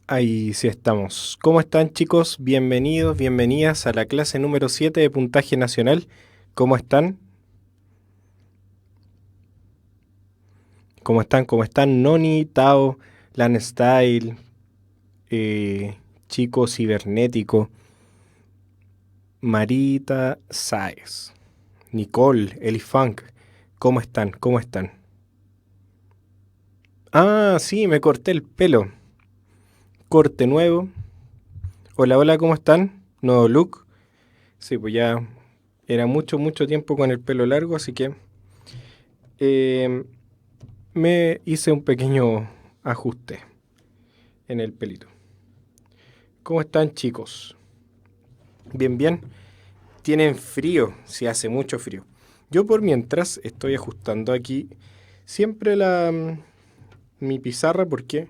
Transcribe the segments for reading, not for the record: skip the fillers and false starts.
Ahí sí estamos. ¿Cómo están, chicos? Bienvenidos, bienvenidas a la clase número 7 de puntaje nacional. ¿Cómo están? ¿Cómo están? ¿Cómo están? Noni, Tao, Lanstyle, Chico Cibernético, Marita Sáez, Nicole, Elifunk. ¿Cómo están? ¿Cómo están? Ah, sí, me corté el pelo. Corte nuevo. Hola, hola, ¿cómo están? Nuevo look. Sí, pues ya era mucho, mucho tiempo con el pelo largo, así que eh, me hice un pequeño ajuste en el pelito. ¿Cómo están, chicos? Bien, bien. ¿Tienen frío? Sí, hace mucho frío. Yo por mientras estoy ajustando aquí siempre mi pizarra porque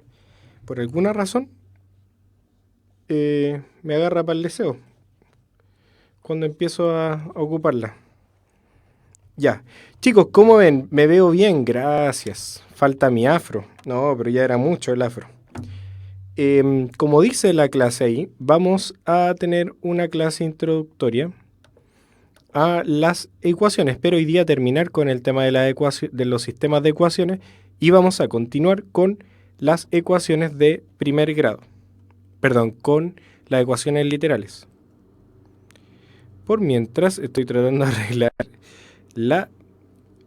por alguna razón me agarra para el deseo cuando empiezo a ocuparla. Ya. Chicos, ¿cómo ven? Me veo bien, gracias. Falta mi afro. No, pero ya era mucho el afro. Como dice la clase ahí, vamos a tener una clase introductoria a las ecuaciones, pero hoy día terminar con el tema de, de los sistemas de ecuaciones y vamos a continuar con las ecuaciones de primer grado. Perdón, con las ecuaciones literales. Por mientras estoy tratando de arreglar la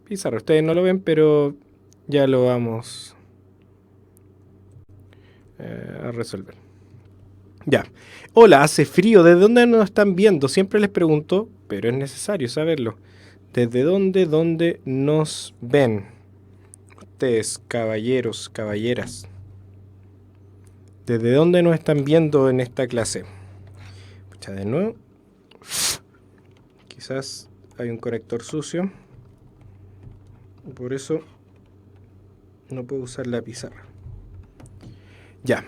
pizarra. Ustedes no lo ven, pero ya lo vamos a resolver. Ya. Hola, hace frío. ¿Desde dónde nos están viendo? Siempre les pregunto, pero es necesario saberlo. ¿Desde dónde nos ven? Ustedes, caballeros, caballeras. ¿Desde dónde nos están viendo en esta clase? Pucha, de nuevo. Quizás hay un conector sucio. Por eso no puedo usar la pizarra. Ya.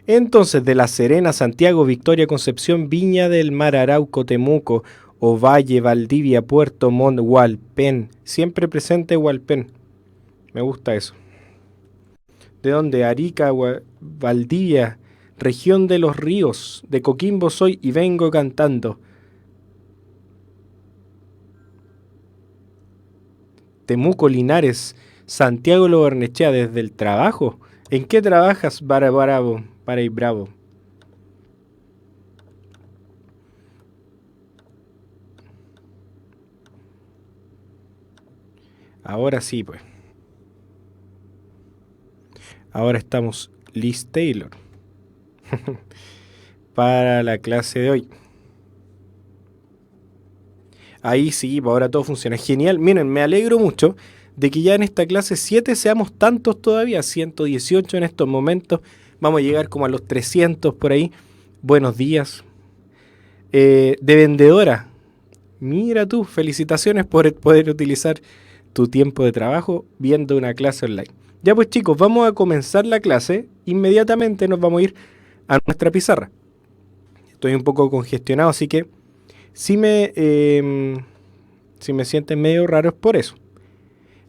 Entonces, de La Serena, Santiago, Victoria, Concepción, Viña del Mar, Arauco, Temuco, Ovalle, Valdivia, Puerto Montt, Hualpén. Siempre presente Hualpén. Me gusta eso. ¿De dónde? Arica, Valdivia, región de los ríos. De Coquimbo soy y vengo cantando. Temuco, Linares, Santiago Lo Barnechea, desde el trabajo. ¿En qué trabajas, Bravo? Para y bravo. Ahora sí, pues. Ahora estamos Liz Taylor para la clase de hoy. Ahí sí, pues ahora todo funciona. Genial. Miren, me alegro mucho de que ya en esta clase 7 seamos tantos todavía, 118 en estos momentos. Vamos a llegar como a los 300 por ahí. Buenos días. De vendedora. Mira tú, felicitaciones por poder utilizar tu tiempo de trabajo viendo una clase online. Ya pues chicos, vamos a comenzar la clase. Inmediatamente nos vamos a ir a nuestra pizarra. Estoy un poco congestionado, así que si me sienten medio raro es por eso.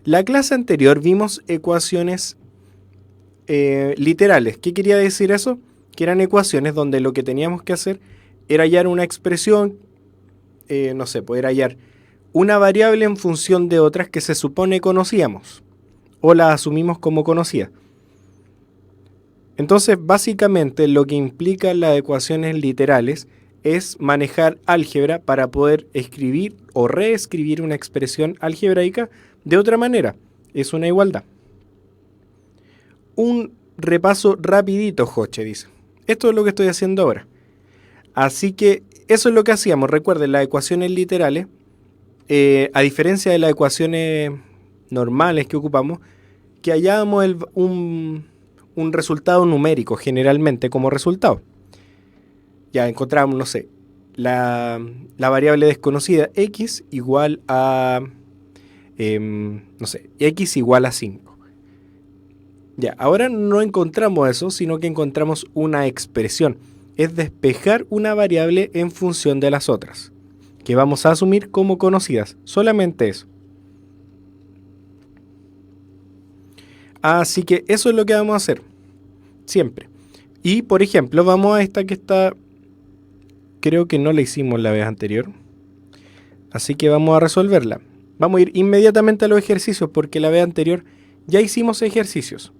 La clase anterior vimos ecuaciones literales. ¿Qué quería decir eso? Que eran ecuaciones donde lo que teníamos que hacer era hallar una expresión, no sé, poder hallar una variable en función de otras que se supone conocíamos o las asumimos como conocidas. Entonces, básicamente lo que implica las ecuaciones literales es manejar álgebra para poder escribir o reescribir una expresión algebraica de otra manera. Es una igualdad. Un repaso rapidito, Joche dice. Esto es lo que estoy haciendo ahora. Así que eso es lo que hacíamos. Recuerden, las ecuaciones literales, a diferencia de las ecuaciones normales que ocupamos, que hallábamos un resultado numérico generalmente como resultado. Ya encontramos, no sé, la variable desconocida x igual a, no sé, x igual a 5. Ya, ahora no encontramos eso, sino que encontramos una expresión. Es despejar una variable en función de las otras, que vamos a asumir como conocidas. Solamente eso. Así que eso es lo que vamos a hacer. siempre. Y, por ejemplo, vamos a esta que está, creo que no la hicimos la vez anterior, así que vamos a resolverla. Vamos a ir inmediatamente a los ejercicios porque la vez anterior ya hicimos ejercicios.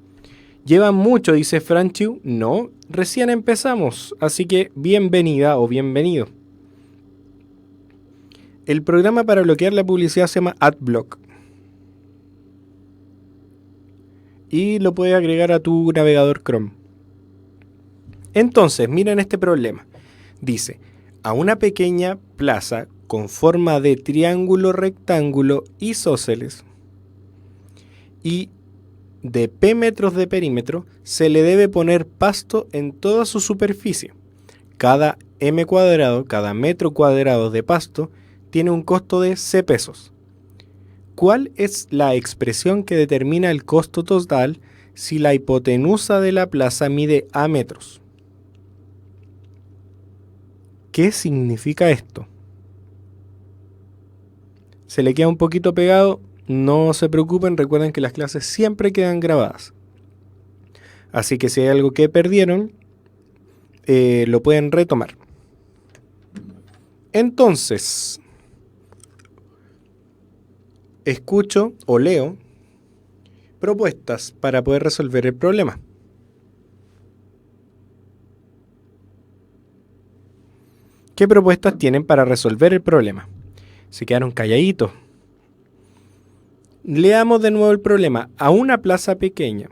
¿Llevan mucho?, dice Franchu. No, recién empezamos, así que bienvenida o bienvenido. El programa para bloquear la publicidad se llama AdBlock. Y lo puedes agregar a tu navegador Chrome. Entonces, miren este problema. Dice, a una pequeña plaza con forma de triángulo, rectángulo, isósceles y de P metros de perímetro, se le debe poner pasto en toda su superficie. Cada m cuadrado, cada metro cuadrado de pasto, tiene un costo de C pesos. ¿Cuál es la expresión que determina el costo total si la hipotenusa de la plaza mide A metros? ¿Qué significa esto? ¿Se le queda un poquito pegado? No se preocupen, recuerden que las clases siempre quedan grabadas. Así que si hay algo que perdieron, lo pueden retomar. Entonces, escucho o leo propuestas para poder resolver el problema. ¿Qué propuestas tienen para resolver el problema? Se quedaron calladitos. Leamos de nuevo el problema. A una plaza pequeña,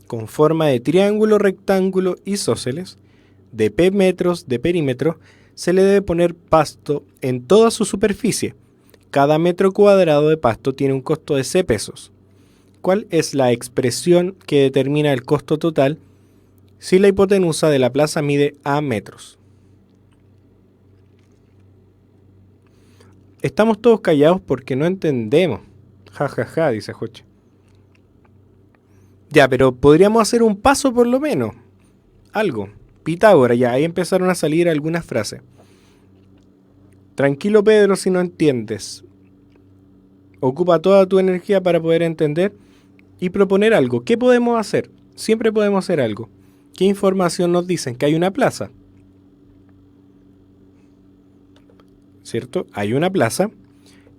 con forma de triángulo, rectángulo, isósceles, de P metros de perímetro, se le debe poner pasto en toda su superficie. Cada metro cuadrado de pasto tiene un costo de C pesos. ¿Cuál es la expresión que determina el costo total si la hipotenusa de la plaza mide A metros? Estamos todos callados porque no entendemos. Ja, ja, ja, dice Joche. Ya, pero podríamos hacer un paso por lo menos. Algo. Pitágoras, ya, ahí empezaron a salir algunas frases. Tranquilo, Pedro, si no entiendes. Ocupa toda tu energía para poder entender y proponer algo. ¿Qué podemos hacer? Siempre podemos hacer algo. ¿Qué información nos dicen? Que hay una plaza. ¿Cierto? Hay una plaza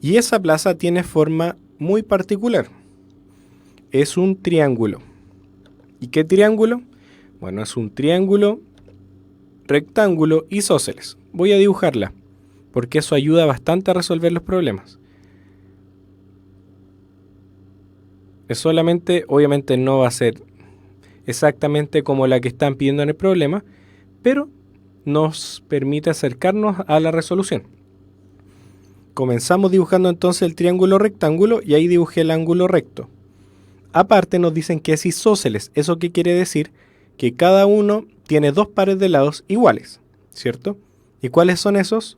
y esa plaza tiene forma muy particular. Es un triángulo. ¿Y qué triángulo? Bueno, es un triángulo, rectángulo, isósceles. Voy a dibujarla porque eso ayuda bastante a resolver los problemas. Es solamente, obviamente no va a ser exactamente como la que están pidiendo en el problema, pero nos permite acercarnos a la resolución. Comenzamos dibujando entonces el triángulo rectángulo y ahí dibujé el ángulo recto. Aparte nos dicen que es isósceles. ¿Eso qué quiere decir? Que cada uno tiene dos pares de lados iguales, ¿cierto? ¿Y cuáles son esos?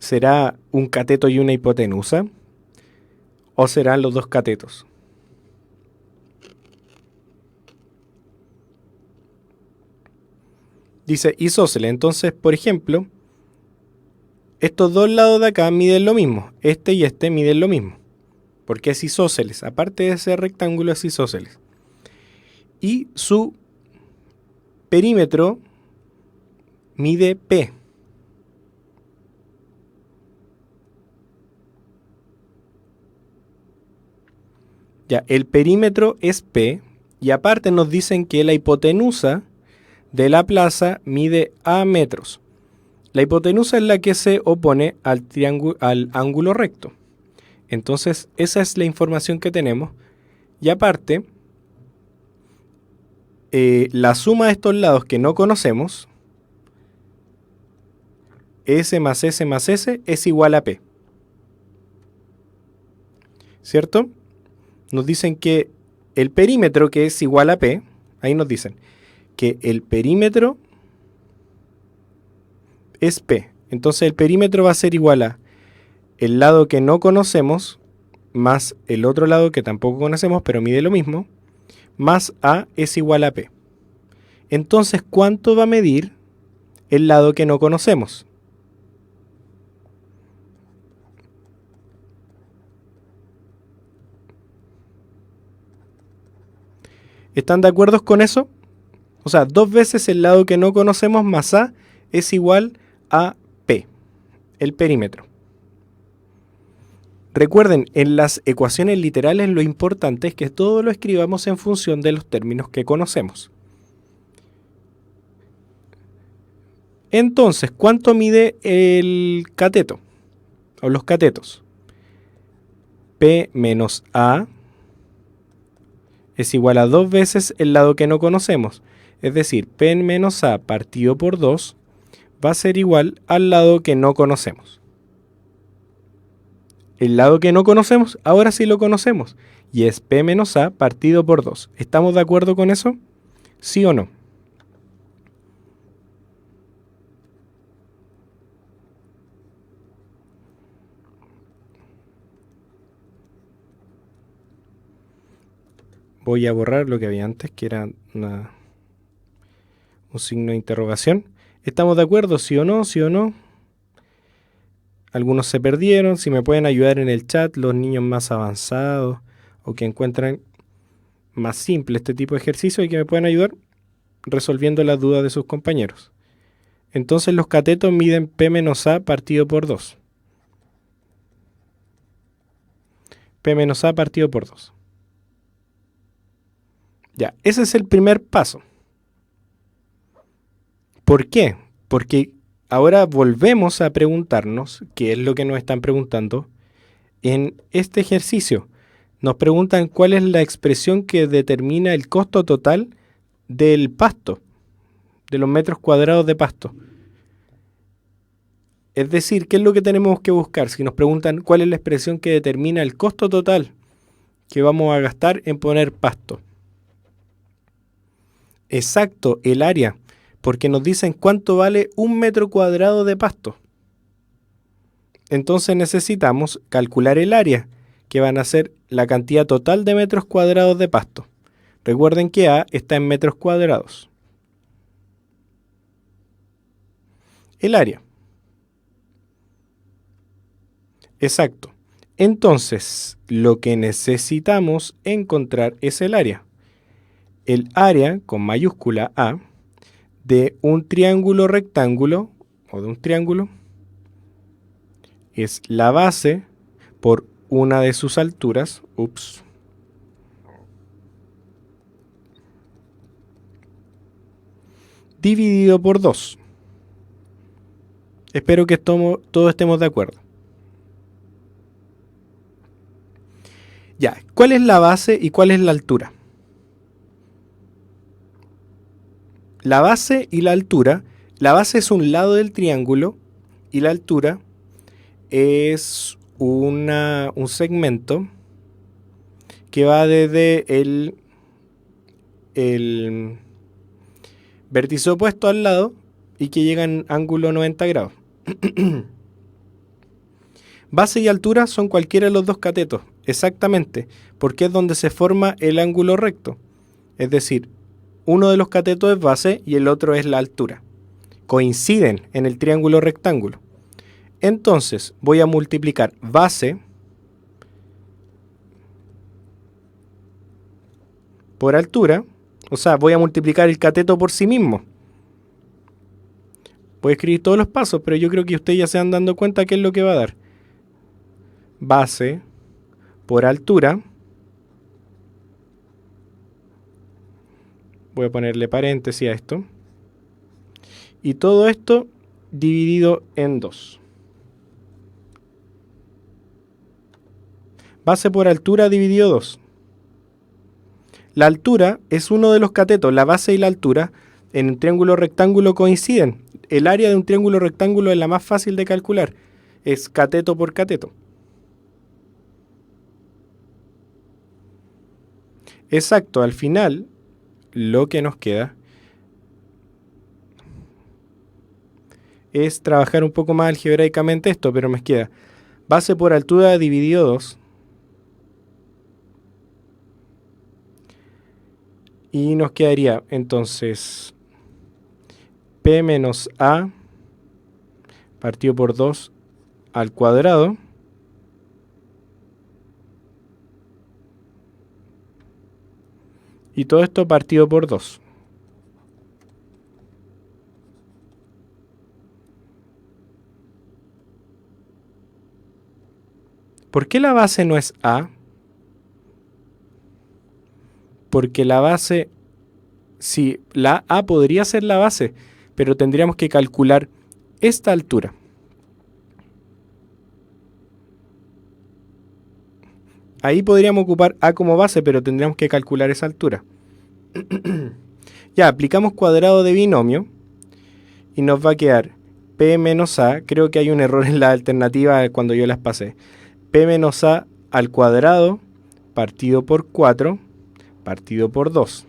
¿Será un cateto y una hipotenusa? ¿O serán los dos catetos? Dice isósceles. Entonces, por ejemplo, estos dos lados de acá miden lo mismo. Este y este miden lo mismo. Porque es isósceles. Aparte de ese rectángulo es isósceles. Y su perímetro mide P. Ya, el perímetro es P. Y aparte nos dicen que la hipotenusa de la plaza mide A metros. La hipotenusa es la que se opone al ángulo recto. Entonces, esa es la información que tenemos. Y aparte, la suma de estos lados que no conocemos, S más S más S, es igual a P. ¿Cierto? Nos dicen que el perímetro, que es igual a P, ahí nos dicen que el perímetro es P. Entonces el perímetro va a ser igual a el lado que no conocemos más el otro lado que tampoco conocemos pero mide lo mismo, más A es igual a P. Entonces, ¿cuánto va a medir el lado que no conocemos? ¿Están de acuerdo con eso? O sea, 2 veces el lado que no conocemos más A es igual a P, el perímetro. Recuerden, en las ecuaciones literales lo importante es que todo lo escribamos en función de los términos que conocemos. Entonces, ¿cuánto mide el cateto? O los catetos. P menos A es igual a 2 veces el lado que no conocemos. Es decir, P menos A partido por 2 va a ser igual al lado que no conocemos. El lado que no conocemos, ahora sí lo conocemos. Y es P menos A partido por 2. ¿Estamos de acuerdo con eso? ¿Sí o no? Voy a borrar lo que había antes, que era un signo de interrogación. ¿Estamos de acuerdo? ¿Sí o no? ¿Sí o no? Algunos se perdieron. Si me pueden ayudar en el chat, los niños más avanzados o que encuentran más simple este tipo de ejercicio y que me pueden ayudar resolviendo las dudas de sus compañeros. Entonces los catetos miden P menos A partido por 2. P menos A partido por 2. Ya, ese es el primer paso. ¿Por qué? Porque ahora volvemos a preguntarnos, qué es lo que nos están preguntando en este ejercicio. Nos preguntan cuál es la expresión que determina el costo total del pasto, de los metros cuadrados de pasto. Es decir, ¿qué es lo que tenemos que buscar? Si nos preguntan cuál es la expresión que determina el costo total que vamos a gastar en poner pasto. Exacto, el área, porque nos dicen cuánto vale 1 metro cuadrado de pasto. Entonces necesitamos calcular el área, que van a ser la cantidad total de metros cuadrados de pasto. Recuerden que A está en metros cuadrados. El área. Exacto. Entonces, lo que necesitamos encontrar es el área. El área, con mayúscula A, de un triángulo rectángulo, o de un triángulo, es la base por una de sus alturas, dividido por 2. Espero que todos estemos de acuerdo. Ya, ¿cuál es la base y cuál es la altura? La base y la altura, la base es un lado del triángulo y la altura es un segmento que va desde el vértice opuesto al lado y que llega en ángulo 90 grados. Base y altura son cualquiera de los dos catetos, exactamente, porque es donde se forma el ángulo recto. Es decir, uno de los catetos es base y el otro es la altura. Coinciden en el triángulo rectángulo. Entonces voy a multiplicar base por altura, o sea, voy a multiplicar el cateto por sí mismo. Voy a escribir todos los pasos, pero yo creo que ustedes ya se van dando cuenta qué es lo que va a dar. Base por altura. Voy a ponerle paréntesis a esto. Y todo esto dividido en 2. Base por altura dividido 2. La altura es uno de los catetos. La base y la altura en un triángulo rectángulo coinciden. El área de un triángulo rectángulo es la más fácil de calcular. Es cateto por cateto. Exacto, al final lo que nos queda es trabajar un poco más algebraicamente esto, pero me queda base por altura dividido 2. Y nos quedaría entonces P menos A partido por 2 al cuadrado Y todo esto partido por 2. ¿Por qué la base no es A? Porque la base, sí, la A podría ser la base, pero tendríamos que calcular esta altura. Ahí podríamos ocupar A como base, pero tendríamos que calcular esa altura. Ya, aplicamos cuadrado de binomio y nos va a quedar P menos A. Creo que hay un error en la alternativa cuando yo las pasé. P menos A al cuadrado partido por 4 partido por 2.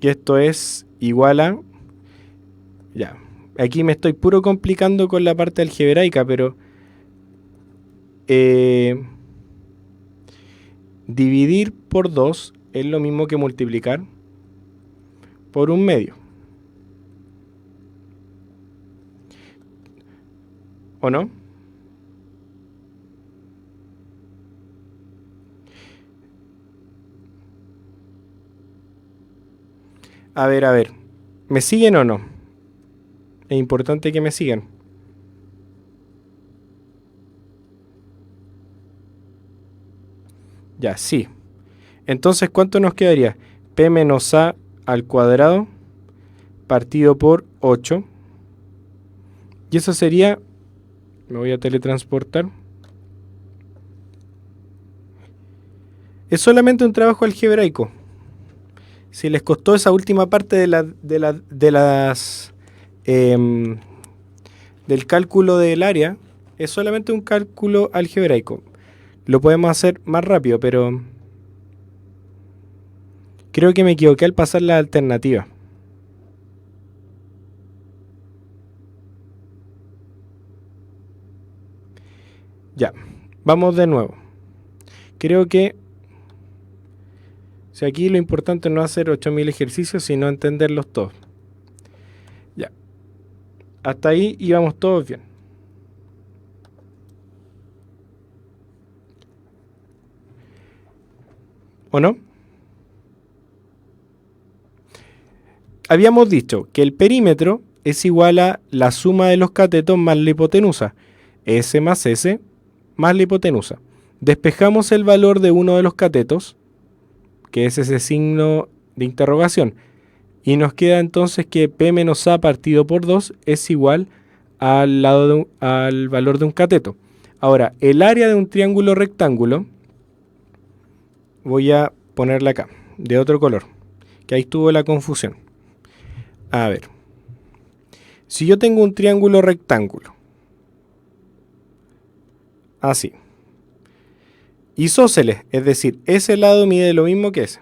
Y esto es igual a... Ya, aquí me estoy puro complicando con la parte algebraica, pero... dividir por 2 es lo mismo que multiplicar por 1/2. ¿O no? A ver. ¿Me siguen o no? Es importante que me sigan. Ya, sí. Entonces, ¿cuánto nos quedaría? P menos A al cuadrado partido por 8. Y eso sería... Me voy a teletransportar. Es solamente un trabajo algebraico. Si les costó esa última parte del cálculo del área, es solamente un cálculo algebraico. Lo podemos hacer más rápido, pero creo que me equivoqué al pasar la alternativa. Ya, vamos de nuevo. Creo que si aquí lo importante no es hacer 8000 ejercicios, sino entenderlos todos. Ya, hasta ahí íbamos todos bien. ¿O no? Habíamos dicho que el perímetro es igual a la suma de los catetos más la hipotenusa. S más S más la hipotenusa. Despejamos el valor de uno de los catetos, que es ese signo de interrogación. Y nos queda entonces que P menos A partido por 2 es igual al valor de un cateto. Ahora, el área de un triángulo rectángulo, voy a ponerla acá, de otro color, que ahí estuvo la confusión. A ver, si yo tengo un triángulo rectángulo, así, isósceles, es decir, ese lado mide lo mismo que ese.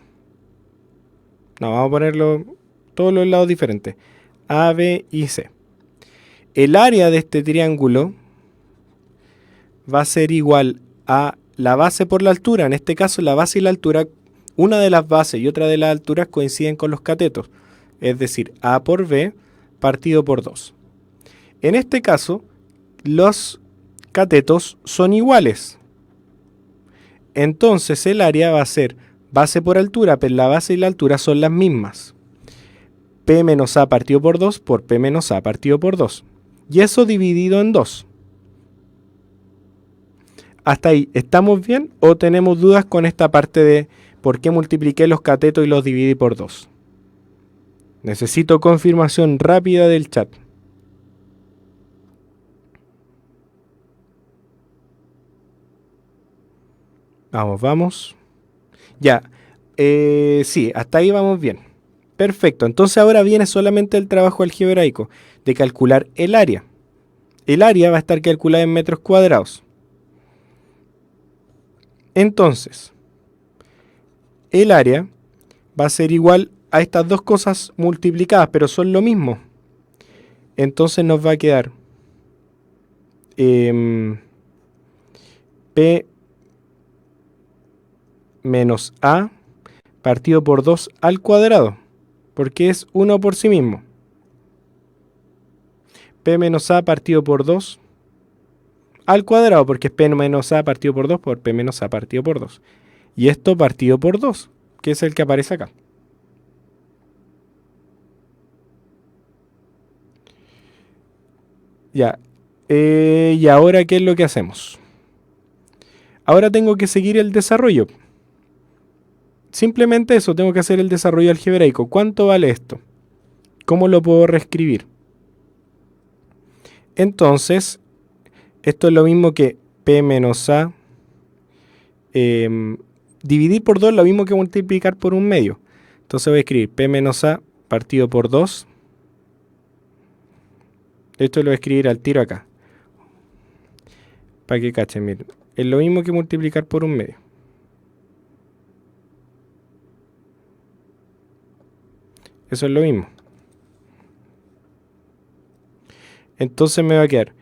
No, vamos a ponerlo todos los lados diferentes. A, B y C. El área de este triángulo va a ser igual a la base por la altura. En este caso, la base y la altura, una de las bases y otra de las alturas coinciden con los catetos. Es decir, A por B partido por 2. En este caso, los catetos son iguales. Entonces el área va a ser base por altura, pero la base y la altura son las mismas. P menos A partido por 2 por P menos A partido por 2. Y eso dividido en 2. ¿Hasta ahí estamos bien o tenemos dudas con esta parte de por qué multipliqué los catetos y los dividí por 2? Necesito confirmación rápida del chat. Vamos. Ya, sí, hasta ahí vamos bien. Perfecto, entonces ahora viene solamente el trabajo algebraico de calcular el área. El área va a estar calculada en metros cuadrados. Entonces, el área va a ser igual a estas dos cosas multiplicadas, pero son lo mismo. Entonces nos va a quedar P menos A partido por 2 al cuadrado, porque es 1 por sí mismo. P menos A partido por 2 al cuadrado, porque es P menos A partido por 2 por P menos A partido por 2. Y esto partido por 2, que es el que aparece acá. Ya. ¿Y ahora qué es lo que hacemos? Ahora tengo que seguir el desarrollo. Simplemente eso, tengo que hacer el desarrollo algebraico. ¿Cuánto vale esto? ¿Cómo lo puedo reescribir? Entonces, esto es lo mismo que P menos A. Dividir por 2 es lo mismo que multiplicar por un medio. Entonces voy a escribir P menos A partido por 2. Esto lo voy a escribir al tiro acá. Para que cachen, miren. Es lo mismo que multiplicar por un medio. Eso es lo mismo. Entonces me va a quedar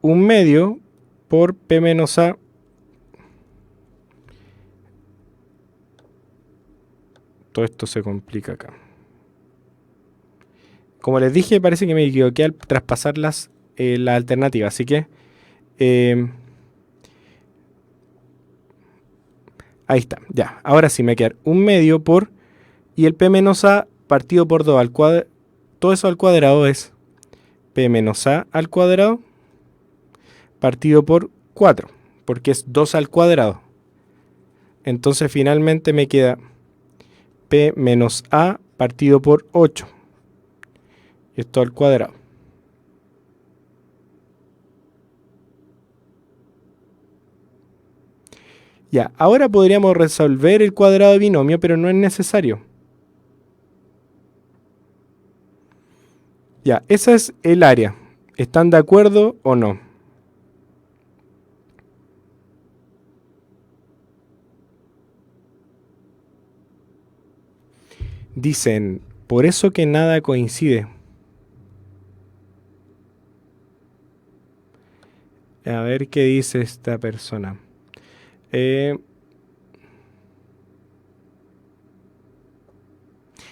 un medio por P menos A. Todo esto se complica acá. Como les dije, parece que me equivoqué al traspasar las alternativas. Así que ahí está. Ya. Ahora sí me va a quedar un medio por... Y el P menos A partido por 2 al cuadrado. Todo eso al cuadrado es P menos A al cuadrado partido por 4. Porque es 2 al cuadrado. Entonces finalmente me queda P menos A partido por 8. Y esto al cuadrado. Ya, ahora podríamos resolver el cuadrado de binomio, pero no es necesario. Ya, esa es el área. ¿Están de acuerdo o no? Dicen, por eso que nada coincide. A ver qué dice esta persona.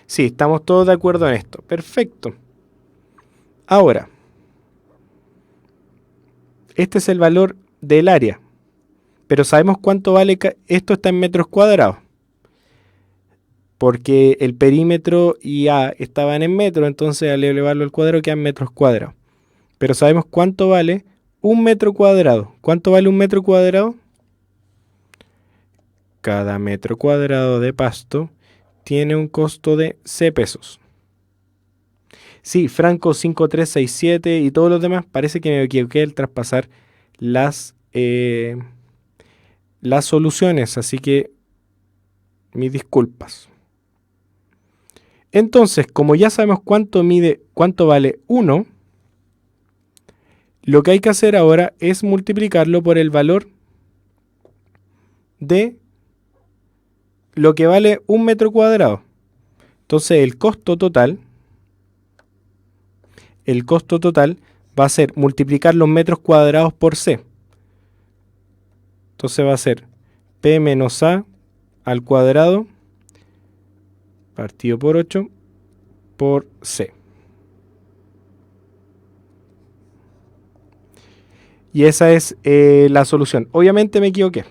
Sí, estamos todos de acuerdo en esto. Perfecto. Ahora, este es el valor del área. Pero sabemos cuánto vale esto está en metros cuadrados. Porque el perímetro y A estaban en metros, entonces al elevarlo al cuadrado quedan metros cuadrados. Pero sabemos cuánto vale un metro cuadrado. ¿Cuánto vale un metro cuadrado? Cada metro cuadrado de pasto tiene un costo de C pesos. Sí, Franco 5367 y todos los demás, parece que me equivoqué al traspasar las soluciones, así que mis disculpas. Entonces, como ya sabemos cuánto vale 1, lo que hay que hacer ahora es multiplicarlo por el valor de lo que vale un metro cuadrado. Entonces el costo total va a ser multiplicar los metros cuadrados por C. Entonces va a ser P menos A al cuadrado partido por 8 por C. Y esa es la solución. Obviamente me equivoqué.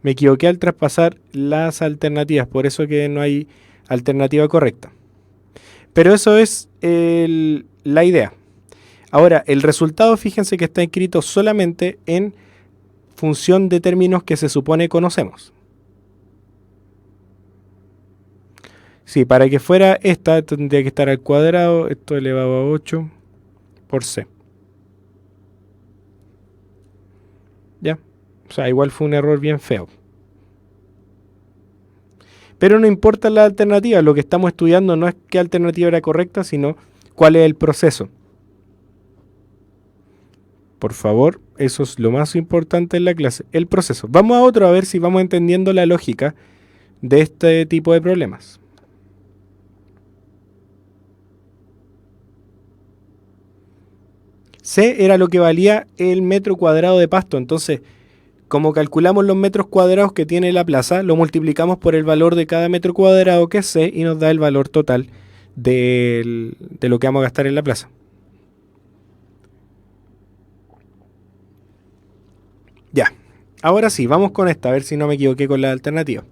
Me equivoqué al traspasar las alternativas, por eso que no hay alternativa correcta. Pero eso es la idea. Ahora, el resultado, fíjense que está escrito solamente en función de términos que se supone conocemos. Sí, para que fuera esta tendría que estar al cuadrado, esto elevado a 8 por C. ¿Ya? O sea, igual fue un error bien feo. Pero no importa la alternativa, lo que estamos estudiando no es qué alternativa era correcta, sino cuál es el proceso. Por favor, eso es lo más importante en la clase, el proceso. Vamos a otro a ver si vamos entendiendo la lógica de este tipo de problemas. C era lo que valía el metro cuadrado de pasto, entonces, como calculamos los metros cuadrados que tiene la plaza, lo multiplicamos por el valor de cada metro cuadrado que es C y nos da el valor total de lo que vamos a gastar en la plaza. Ya, ahora sí, vamos con esta, a ver si no me equivoqué con la alternativa.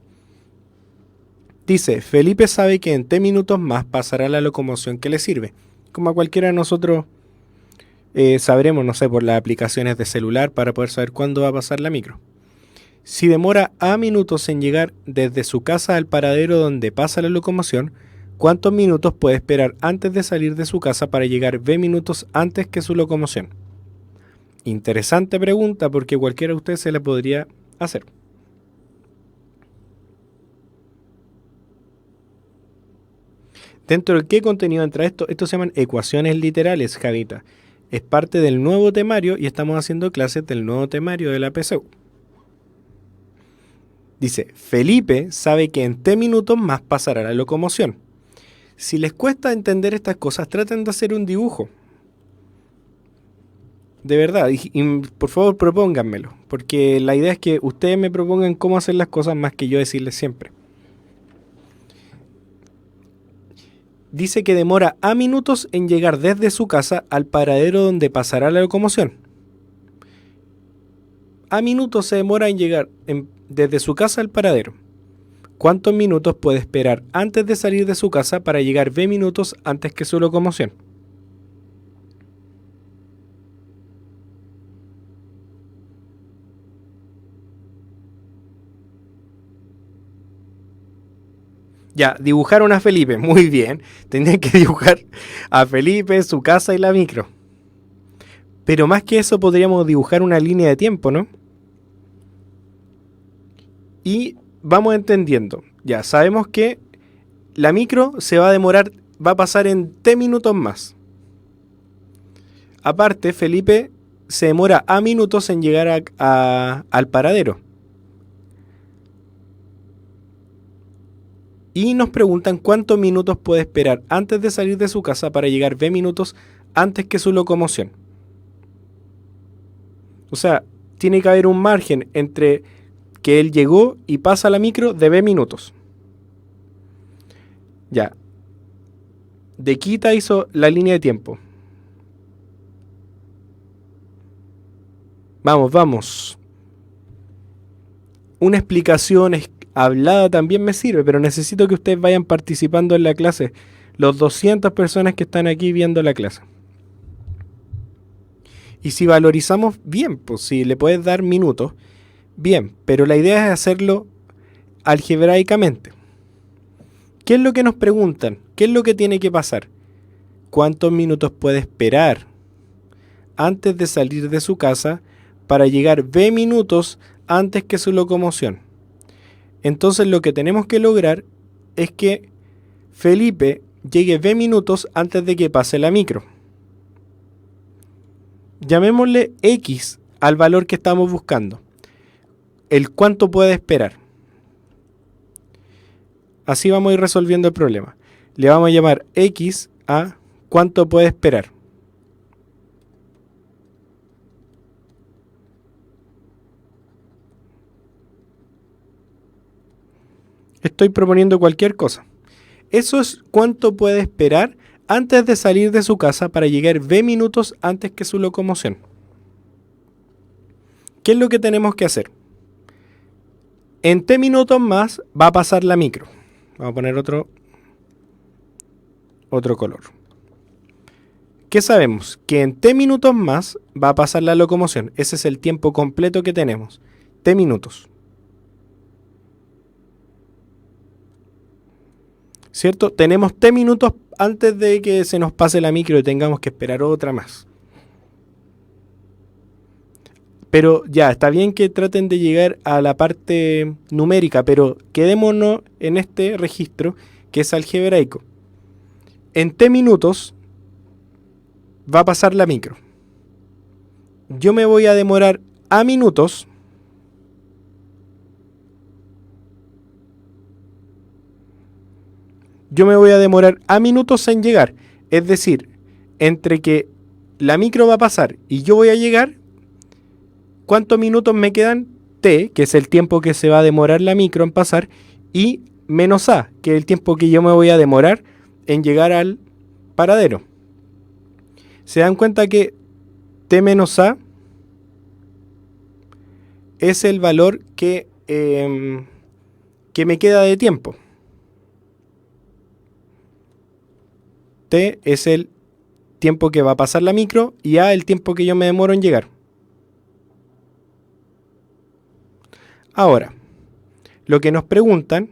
Dice, Felipe sabe que en T minutos más pasará la locomoción que le sirve. Como a cualquiera de nosotros sabremos, no sé, por las aplicaciones de celular para poder saber cuándo va a pasar la micro. Si demora A minutos en llegar desde su casa al paradero donde pasa la locomoción, ¿cuántos minutos puede esperar antes de salir de su casa para llegar B minutos antes que su locomoción? Interesante pregunta porque cualquiera de ustedes se la podría hacer. ¿Dentro de qué contenido entra esto? Esto se llaman ecuaciones literales, Javita. Es parte del nuevo temario y estamos haciendo clases del nuevo temario de la PSU. Dice, Felipe sabe que en T minutos más pasará la locomoción. Si les cuesta entender estas cosas, traten de hacer un dibujo. De verdad, y por favor propónganmelo, porque la idea es que ustedes me propongan cómo hacer las cosas más que yo decirles siempre. Dice que demora A minutos en llegar desde su casa al paradero donde pasará la locomoción. A minutos se demora en llegar desde su casa al paradero. ¿Cuántos minutos puede esperar antes de salir de su casa para llegar B minutos antes que su locomoción? Ya, dibujaron a Felipe, muy bien. Tenían que dibujar a Felipe, su casa y la micro. Pero más que eso podríamos dibujar una línea de tiempo, ¿no? Y vamos entendiendo. Ya, sabemos que la micro se va a demorar, va a pasar en T minutos más. Aparte, Felipe se demora A minutos en llegar al paradero. Y nos preguntan cuántos minutos puede esperar antes de salir de su casa para llegar B minutos antes que su locomoción. O sea, tiene que haber un margen entre que él llegó y pasa la micro de B minutos. Ya. De Quita hizo la línea de tiempo. Vamos, vamos. Una explicación hablada también me sirve, pero necesito que ustedes vayan participando en la clase. Los 200 personas que están aquí viendo la clase. Y si valorizamos bien, pues si le puedes dar minutos, bien, pero la idea es hacerlo algebraicamente. ¿Qué es lo que nos preguntan? ¿Qué es lo que tiene que pasar? ¿Cuántos minutos puede esperar antes de salir de su casa para llegar B minutos antes que su locomoción? Entonces lo que tenemos que lograr es que Felipe llegue B minutos antes de que pase la micro. Llamémosle X al valor que estamos buscando. El cuánto puede esperar. Así vamos a ir resolviendo el problema. Le vamos a llamar X a cuánto puede esperar. Estoy proponiendo cualquier cosa. Eso es cuánto puede esperar antes de salir de su casa para llegar B minutos antes que su locomoción. ¿Qué es lo que tenemos que hacer? En T minutos más va a pasar la micro. Vamos a poner otro color. ¿Qué sabemos? Que en T minutos más va a pasar la locomoción. Ese es el tiempo completo que tenemos. T minutos. ¿Cierto? Tenemos T minutos antes de que se nos pase la micro y tengamos que esperar otra más. Pero ya, está bien que traten de llegar a la parte numérica, pero quedémonos en este registro que es algebraico. En T minutos va a pasar la micro. Yo me voy a demorar A minutos. Yo me voy a demorar A minutos en llegar. Es decir, entre que la micro va a pasar y yo voy a llegar, ¿cuántos minutos me quedan? T, que es el tiempo que se va a demorar la micro en pasar, y menos A, que es el tiempo que yo me voy a demorar en llegar al paradero. ¿Se dan cuenta que T menos A es el valor que me queda de tiempo. T es el tiempo que va a pasar la micro y A el tiempo que yo me demoro en llegar. Ahora, lo que nos preguntan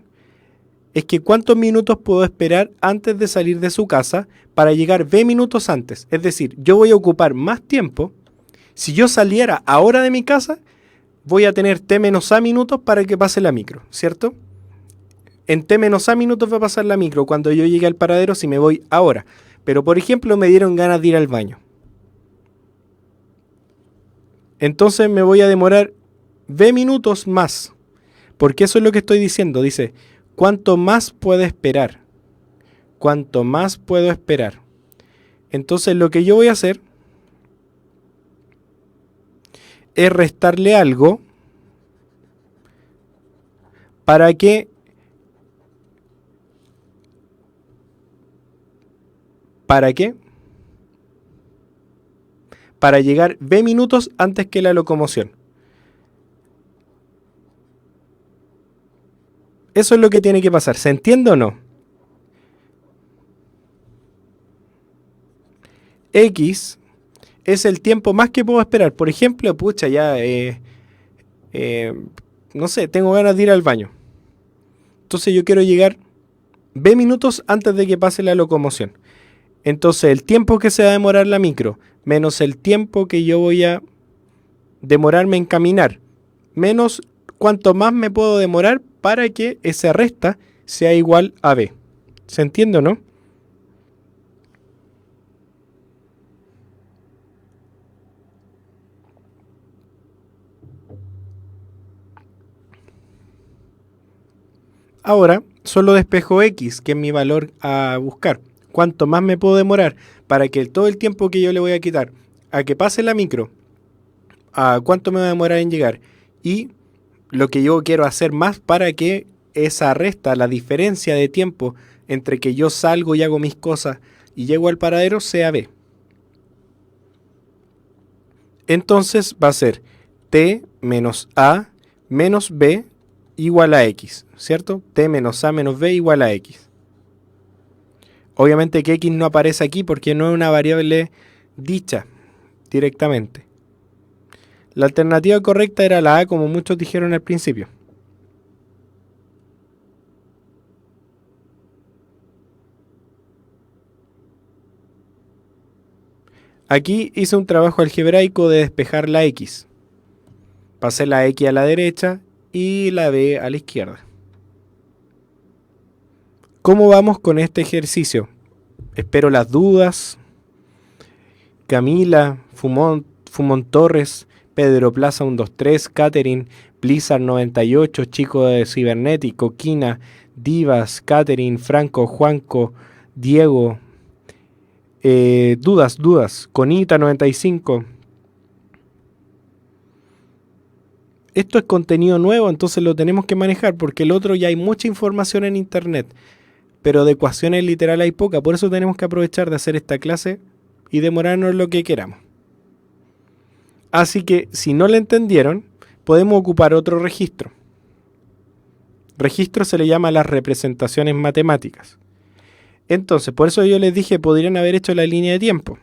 es que cuántos minutos puedo esperar antes de salir de su casa para llegar B minutos antes. Es decir, yo voy a ocupar más tiempo. Si yo saliera ahora de mi casa, voy a tener T menos A minutos para que pase la micro, ¿cierto? En T menos A minutos va a pasar la micro cuando yo llegue al paradero si me voy ahora. Pero, por ejemplo, me dieron ganas de ir al baño. Entonces me voy a demorar B minutos más. Porque eso es lo que estoy diciendo. Dice, ¿cuánto más puedo esperar? ¿Cuánto más puedo esperar? Entonces lo que yo voy a hacer es restarle algo para que ¿para qué? Para llegar B minutos antes que la locomoción. Eso es lo que tiene que pasar. ¿Se entiende o no? X es el tiempo más que puedo esperar. Por ejemplo, pucha, ya, no sé, tengo ganas de ir al baño. Entonces yo quiero llegar B minutos antes de que pase la locomoción. Entonces el tiempo que se va a demorar la micro, menos el tiempo que yo voy a demorarme en caminar, menos cuánto más me puedo demorar para que esa resta sea igual a B. ¿Se entiende o no? Ahora solo despejo X, que es mi valor a buscar. ¿Cuánto más me puedo demorar para que todo el tiempo que yo le voy a quitar a que pase la micro, a cuánto me va a demorar en llegar? Y lo que yo quiero hacer más para que esa resta, la diferencia de tiempo entre que yo salgo y hago mis cosas y llego al paradero, sea B. Entonces va a ser T menos A menos B igual a X, ¿cierto? T menos A menos B igual a X. Obviamente que X no aparece aquí porque no es una variable dicha directamente. La alternativa correcta era la A, como muchos dijeron al principio. Aquí hice un trabajo algebraico de despejar la X. Pasé la X a la derecha y la B a la izquierda. ¿Cómo vamos con este ejercicio? Espero las dudas. Camila, Fumón Torres, Pedro Plaza 123, Catherine, Blizzard 98, Chico de Cibernético, Kina, Divas, Catherine, Franco, Juanco, Diego. Dudas. Conita 95. Esto es contenido nuevo, entonces lo tenemos que manejar porque el otro ya hay mucha información en internet, pero de ecuaciones literal hay poca, por eso tenemos que aprovechar de hacer esta clase y demorarnos lo que queramos. Así que si no le entendieron, podemos ocupar otro registro. Registro se le llama las representaciones matemáticas. Entonces, por eso yo les dije, podrían haber hecho la línea de tiempo.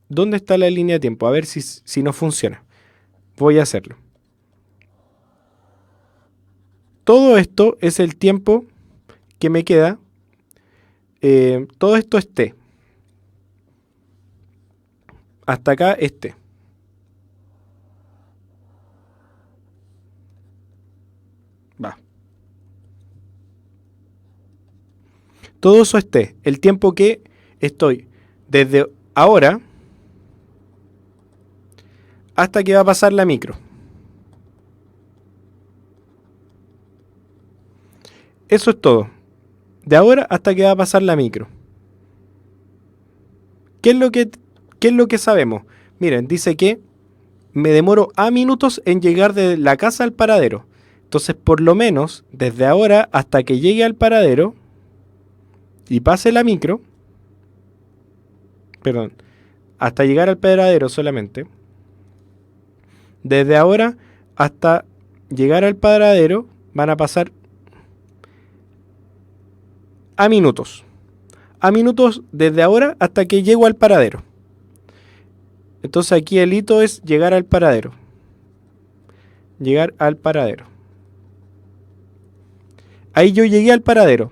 ¿Dónde está la línea de tiempo? A ver si no funciona. Voy a hacerlo. Todo esto es el tiempo que me queda. Todo esto es T. Hasta acá es T. Va. Todo eso es T. El tiempo que estoy desde ahora hasta que va a pasar la micro. Eso es todo. De ahora hasta que va a pasar la micro. ¿Qué es lo que sabemos? Miren, dice que me demoro A minutos en llegar de la casa al paradero. Entonces, por lo menos, desde ahora hasta que llegue al paradero y pase la micro, perdón, hasta llegar al paradero solamente, Desde ahora hasta llegar al paradero van a pasar a minutos. A minutos desde ahora hasta que llego al paradero. Entonces aquí el hito es llegar al paradero. Llegar al paradero. Ahí yo llegué al paradero.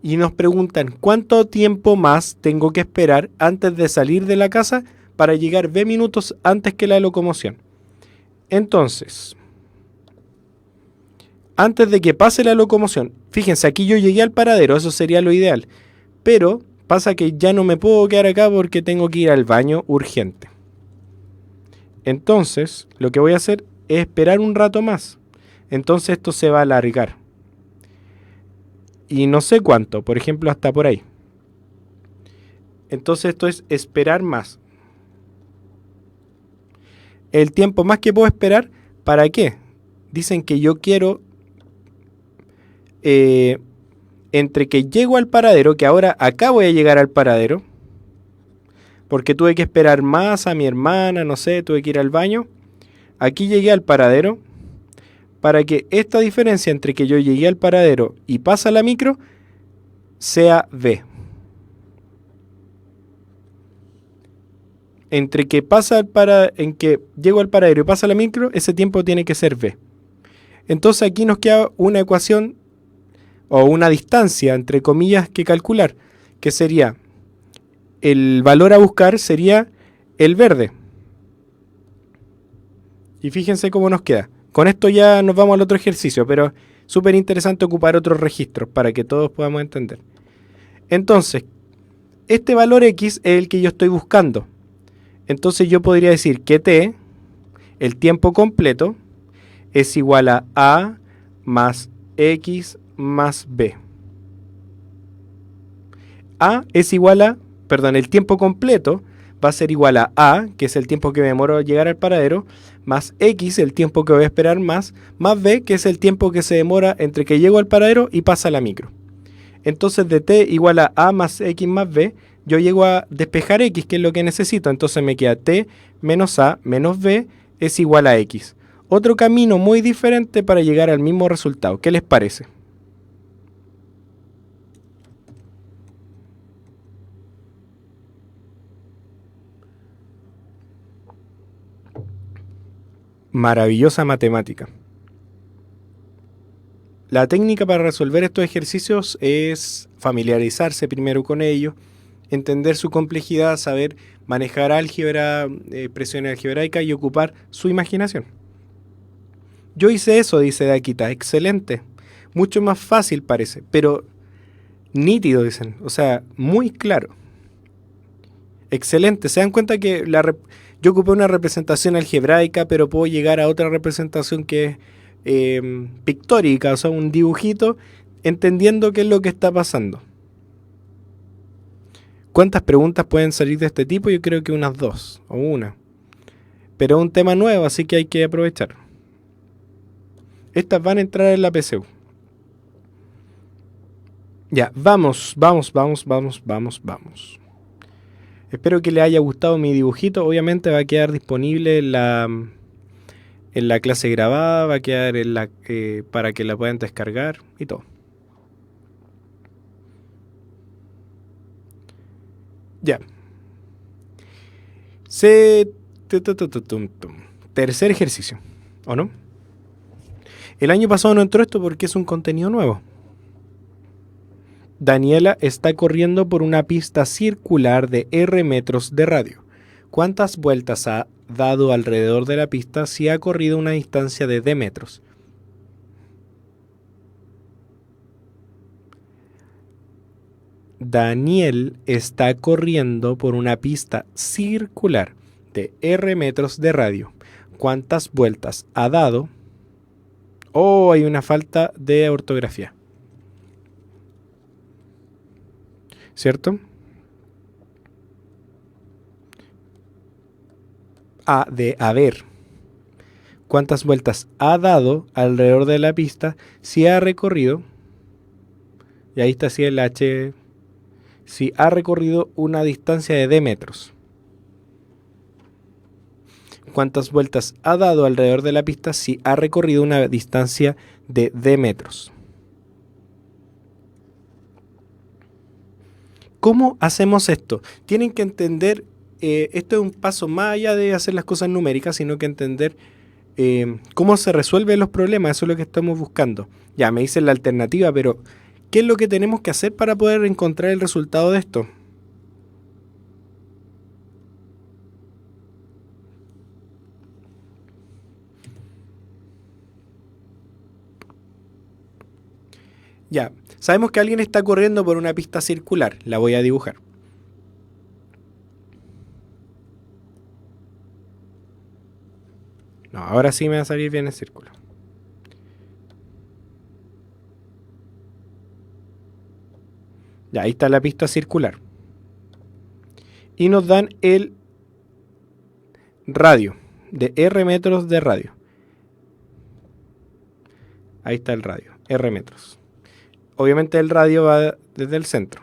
Y nos preguntan cuánto tiempo más tengo que esperar antes de salir de la casa para llegar B minutos antes que la locomoción. Entonces, antes de que pase la locomoción, fíjense, aquí yo llegué al paradero, eso sería lo ideal. Pero pasa que ya no me puedo quedar acá porque tengo que ir al baño urgente. Entonces, lo que voy a hacer es esperar un rato más. Entonces esto se va a alargar. Y no sé cuánto, por ejemplo, hasta por ahí. Entonces esto es esperar más. El tiempo más que puedo esperar, ¿para qué? Dicen que yo quiero, entre que llego al paradero, que ahora acá voy a llegar al paradero, porque tuve que esperar más a mi hermana, no sé, tuve que ir al baño. Aquí llegué al paradero, para que esta diferencia entre que yo llegué al paradero y pasa la micro, sea V. Entre que en que llego al paradero y pasa la micro, ese tiempo tiene que ser V. Entonces aquí nos queda una ecuación o una distancia, entre comillas, que calcular, que sería, el valor a buscar sería el verde. Y fíjense cómo nos queda. Con esto ya nos vamos al otro ejercicio, pero súper interesante ocupar otros registros para que todos podamos entender. Entonces, este valor X es el que yo estoy buscando. Entonces yo podría decir que T, el tiempo completo, es igual a más X más B. El tiempo completo va a ser igual a, que es el tiempo que me demoro a llegar al paradero, más X, el tiempo que voy a esperar más B, que es el tiempo que se demora entre que llego al paradero y pasa la micro. Entonces de T igual a más X más B, yo llego a despejar X, que es lo que necesito. Entonces me queda T menos A menos B es igual a X. Otro camino muy diferente para llegar al mismo resultado. ¿Qué les parece? Maravillosa matemática. La técnica para resolver estos ejercicios es familiarizarse primero con ellos, entender su complejidad, saber manejar álgebra, presiones algebraicas y ocupar su imaginación. Yo hice eso, dice Daquita, excelente. Mucho más fácil parece, pero nítido, dicen. O sea, muy claro. Excelente. Se dan cuenta que yo ocupé una representación algebraica, pero puedo llegar a otra representación que es pictórica, o sea, un dibujito, entendiendo qué es lo que está pasando. ¿Cuántas preguntas pueden salir de este tipo? Yo creo que unas 2 o una. Pero es un tema nuevo, así que hay que aprovechar. Estas van a entrar en la PSU. Ya, vamos. Espero que les haya gustado mi dibujito. Obviamente va a quedar disponible en la clase grabada, va a quedar para que la puedan descargar y todo. Ya. Tercer ejercicio, ¿o no? El año pasado no entró esto porque es un contenido nuevo. Daniela está corriendo por una pista circular de R metros de radio. ¿Cuántas vueltas ha dado alrededor de la pista si ha corrido una distancia de D metros? Daniel está corriendo por una pista circular de R metros de radio. ¿Cuántas vueltas ha dado? Oh, hay una falta de ortografía. ¿Cierto? A ver. ¿Cuántas vueltas ha dado alrededor de la pista si ha recorrido? Y ahí está así el H. Si ha recorrido una distancia de D metros. cuántas vueltas ha dado alrededor de la pista si ha recorrido una distancia de d metros. ¿Cómo hacemos esto? Tienen que entender, esto es un paso más allá de hacer las cosas numéricas, sino que entender cómo se resuelven los problemas. Eso es lo que estamos buscando. Ya, me dicen la alternativa, pero ¿qué es lo que tenemos que hacer para poder encontrar el resultado de esto? Ya, sabemos que alguien está corriendo por una pista circular. La voy a dibujar. No, ahora sí me va a salir bien el círculo. Ya, ahí está la pista circular. Y nos dan el radio, de R metros de radio. Ahí está el radio, R metros. Obviamente el radio va desde el centro.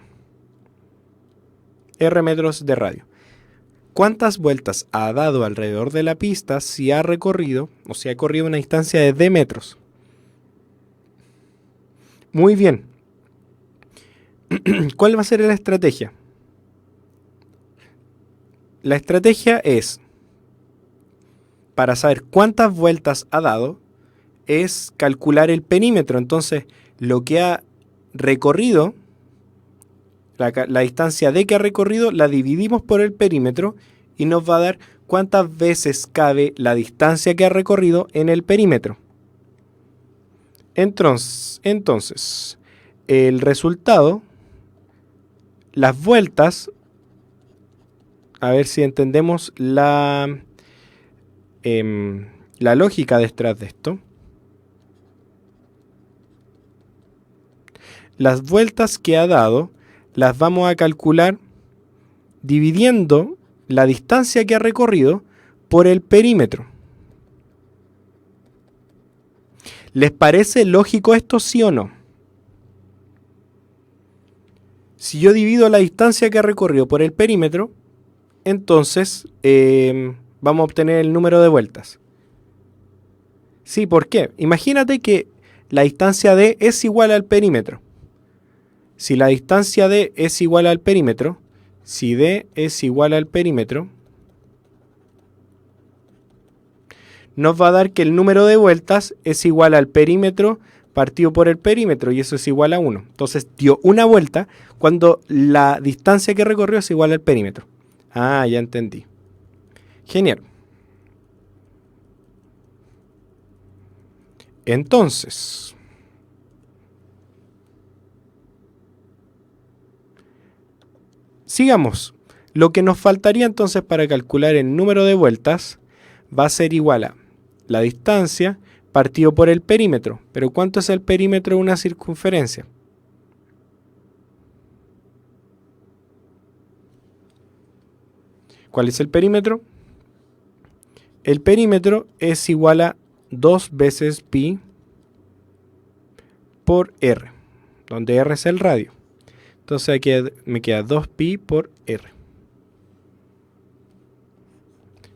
R metros de radio. ¿Cuántas vueltas ha dado alrededor de la pista si ha recorrido, o si ha corrido una distancia de d metros? Muy bien. ¿Cuál va a ser la estrategia? La estrategia es, para saber cuántas vueltas ha dado, es calcular el perímetro. Entonces, lo que ha recorrido, la distancia d que ha recorrido, la dividimos por el perímetro y nos va a dar cuántas veces cabe la distancia que ha recorrido en el perímetro. Entonces, el resultado, las vueltas, a ver si entendemos la lógica detrás de esto. Las vueltas que ha dado las vamos a calcular dividiendo la distancia que ha recorrido por el perímetro. ¿Les parece lógico esto, sí o no? Si yo divido la distancia que ha recorrido por el perímetro, entonces vamos a obtener el número de vueltas. Sí, ¿por qué? Imagínate que la distancia d es igual al perímetro. Si la distancia d es igual al perímetro, si d es igual al perímetro, nos va a dar que el número de vueltas es igual al perímetro partido por el perímetro, y eso es igual a 1. Entonces dio una vuelta cuando la distancia que recorrió es igual al perímetro. Ah, ya entendí. Genial. Entonces, sigamos. Lo que nos faltaría entonces para calcular el número de vueltas va a ser igual a la distancia partido por el perímetro. Pero ¿cuánto es el perímetro de una circunferencia? ¿Cuál es el perímetro? El perímetro es igual a 2 veces pi por r, donde r es el radio. Entonces aquí me queda 2pi por r.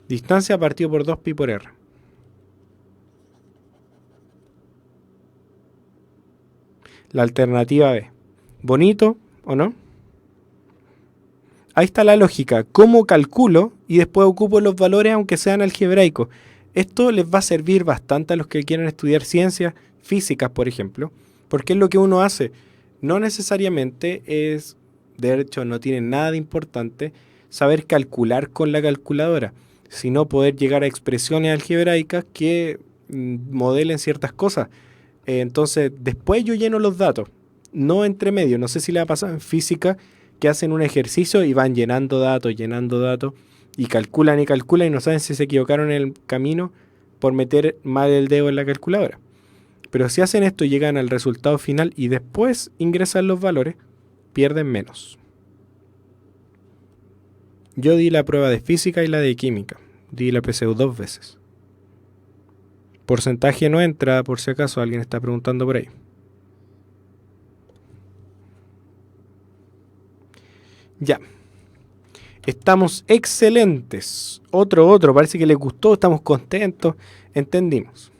Distancia partido por 2pi por r. La alternativa B. ¿Bonito o no? Ahí está la lógica. ¿Cómo calculo y después ocupo los valores aunque sean algebraicos? Esto les va a servir bastante a los que quieren estudiar ciencias físicas, por ejemplo, porque es lo que uno hace. No necesariamente es, de hecho no tiene nada de importante saber calcular con la calculadora, sino poder llegar a expresiones algebraicas que modelen ciertas cosas. Entonces, después yo lleno los datos, no entre medio. No sé si le ha pasado en física que hacen un ejercicio y van llenando datos, y calculan y no saben si se equivocaron en el camino por meter mal el dedo en la calculadora. Pero si hacen esto y llegan al resultado final y después ingresan los valores, pierden menos. Yo di la prueba de física y la de química. Di la PSU 2 veces. Porcentaje no entra, por si acaso alguien está preguntando por ahí. Ya. Estamos excelentes. Otro. Parece que les gustó, estamos contentos. Entendimos.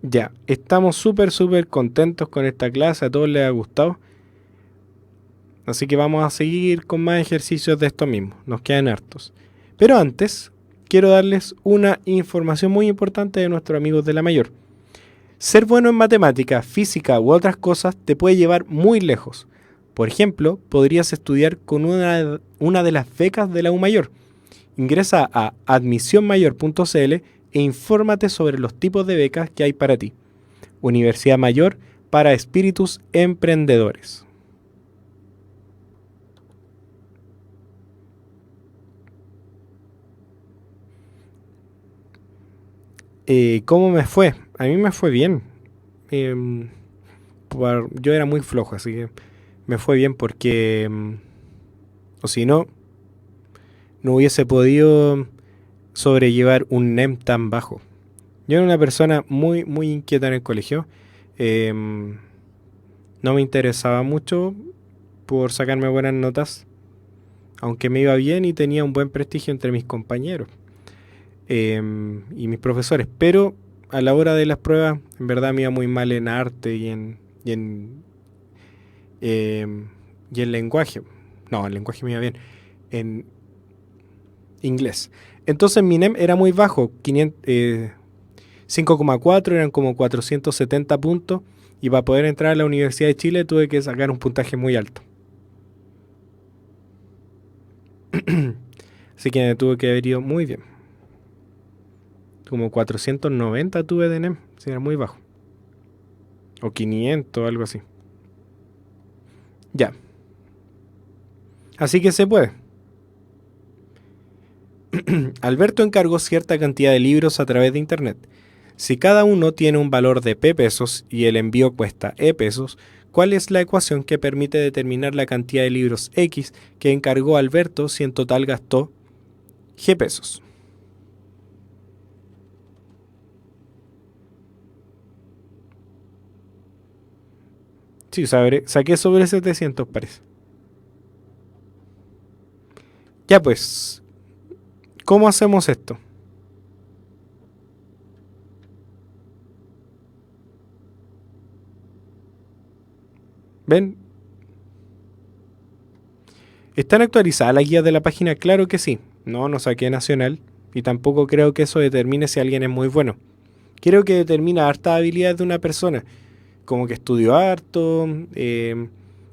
Ya, estamos súper contentos con esta clase. A todos les ha gustado. Así que vamos a seguir con más ejercicios de esto mismo. Nos quedan hartos. Pero antes, quiero darles una información muy importante de nuestros amigos de la Mayor. Ser bueno en matemática, física u otras cosas te puede llevar muy lejos. Por ejemplo, podrías estudiar con una de las becas de la U Mayor. Ingresa a admisionmayor.cl e infórmate sobre los tipos de becas que hay para ti. Universidad Mayor para espíritus emprendedores. ¿Cómo me fue? A mí me fue bien. Em, yo era muy flojo, así que me fue bien porque, o si no, no hubiese podido sobrellevar un NEM tan bajo. Yo era una persona muy inquieta en el colegio. Em, no me interesaba mucho por sacarme buenas notas, aunque me iba bien y tenía un buen prestigio entre mis compañeros y mis profesores. Pero a la hora de las pruebas, en verdad me iba muy mal en arte y en lenguaje. No, en lenguaje me iba bien. En inglés. Entonces mi NEM era muy bajo, 5,4, eran como 470 puntos, y para poder entrar a la Universidad de Chile tuve que sacar un puntaje muy alto. Así que me tuve que haber ido muy bien. Como 490 tuve de NEM, sí, era muy bajo. O 500, algo así. Ya. Así que se puede. Alberto encargó cierta cantidad de libros a través de internet. Si cada uno tiene un valor de P pesos y el envío cuesta E pesos, ¿cuál es la ecuación que permite determinar la cantidad de libros X que encargó Alberto si en total gastó G pesos? Sí, saqué sobre 700 parece. Ya pues, ¿cómo hacemos esto? ¿Ven? ¿Están actualizadas las guías de la página? Claro que sí. No saqué nacional y tampoco creo que eso determine si alguien es muy bueno. Creo que determina hartas habilidades de una persona, como que estudió harto,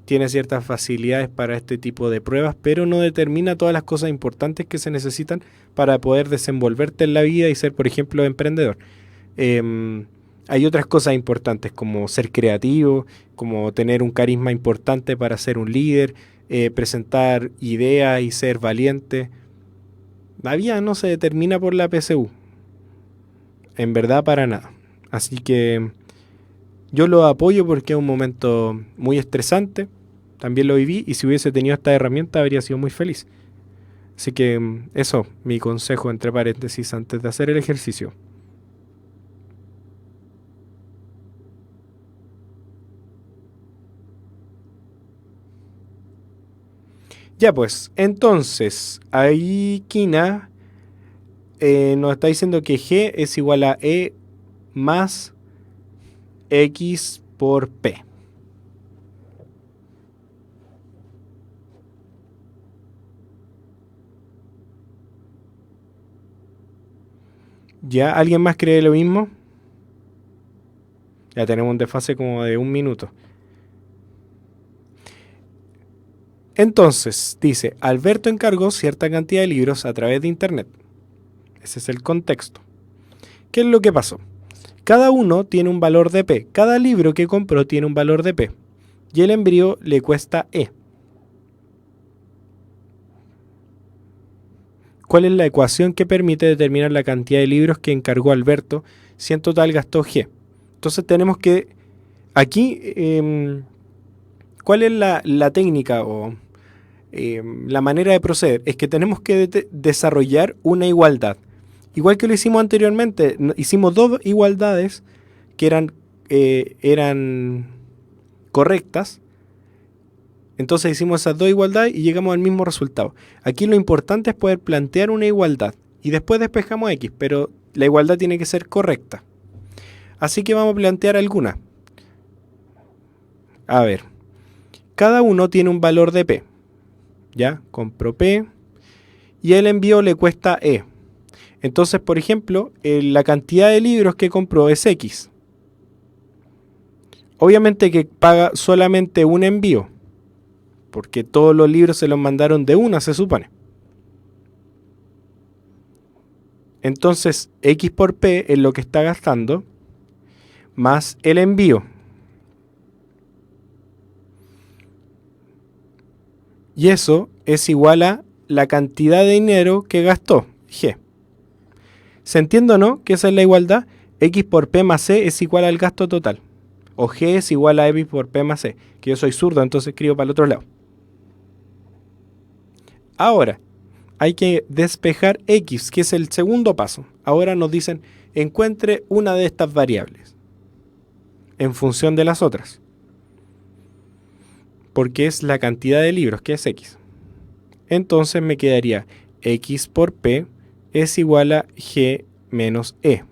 tiene ciertas facilidades para este tipo de pruebas, pero no determina todas las cosas importantes que se necesitan para poder desenvolverte en la vida y ser, por ejemplo, emprendedor. Hay otras cosas importantes como ser creativo, como tener un carisma importante para ser un líder, presentar ideas y ser valiente. La vida no se determina por la PSU, en verdad para nada. Así que yo lo apoyo porque es un momento muy estresante, también lo viví y si hubiese tenido esta herramienta habría sido muy feliz. Así que eso, mi consejo entre paréntesis antes de hacer el ejercicio. Ya pues, entonces, ahí Kina nos está diciendo que G es igual a E más X por P. ¿Ya alguien más cree lo mismo? Ya tenemos un desfase como de 1 minuto. Entonces, dice, Alberto encargó cierta cantidad de libros a través de internet. Ese es el contexto. ¿Qué es lo que pasó? Cada uno tiene un valor de P. Cada libro que compró tiene un valor de P. Y el envío le cuesta E. ¿Cuál es la ecuación que permite determinar la cantidad de libros que encargó Alberto si en total gastó G? Entonces tenemos que... Aquí, ¿cuál es la técnica o la manera de proceder? Es que tenemos que desarrollar una igualdad. igual que lo hicimos anteriormente, hicimos dos igualdades que eran correctas. Entonces hicimos esas dos igualdades y llegamos al mismo resultado. Aquí lo importante es poder plantear una igualdad y después despejamos X, pero la igualdad tiene que ser correcta. Así que vamos a plantear alguna. A ver, cada uno tiene un valor de P. ¿Ya? Compro P y el envío le cuesta E. Entonces, por ejemplo, la cantidad de libros que compró es X. Obviamente que paga solamente un envío, porque todos los libros se los mandaron de una, se supone. Entonces, X por P es lo que está gastando, más el envío. Y eso es igual a la cantidad de dinero que gastó, G. ¿Se entiende o no que esa es la igualdad? X por P más C es igual al gasto total. O G es igual a X por P más C. Que yo soy zurdo, entonces escribo para el otro lado. Ahora, hay que despejar X, que es el segundo paso. Ahora nos dicen, encuentre una de estas variables en función de las otras. Porque es la cantidad de libros, que es X. Entonces me quedaría X por P es igual a G menos E.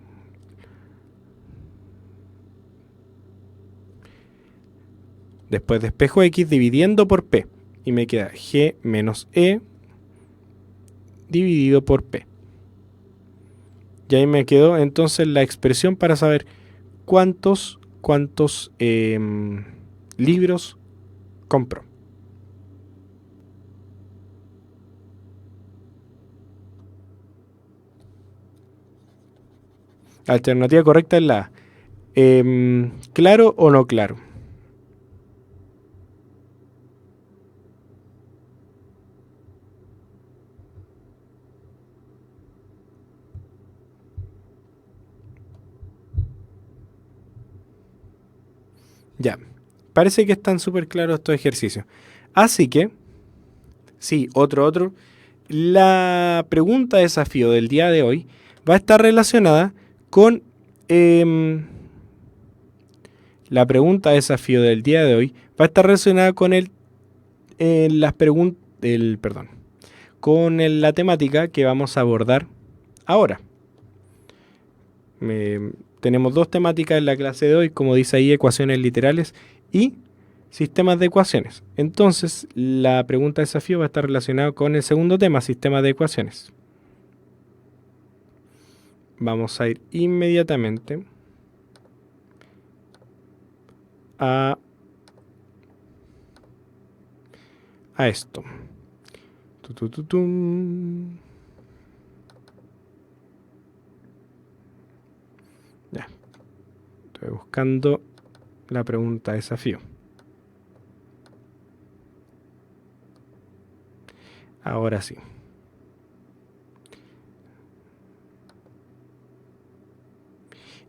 Después despejo X dividiendo por P. Y me queda G menos E dividido por P. Y ahí me quedó entonces la expresión para saber cuántos libros compro. La alternativa correcta es la A. ¿Claro o no claro? Ya. Parece que están súper claros estos ejercicios. Así que, sí, otro. La pregunta desafío del día de hoy va a estar relacionada con... la pregunta desafío del día de hoy va a estar relacionada con las preguntas... Perdón. Con la temática que vamos a abordar ahora. Tenemos dos temáticas en la clase de hoy, como dice ahí, ecuaciones literales y sistemas de ecuaciones. Entonces, la pregunta de desafío va a estar relacionada con el segundo tema, sistemas de ecuaciones. Vamos a ir inmediatamente a esto. Ya. Estoy buscando la pregunta de desafío. Ahora sí.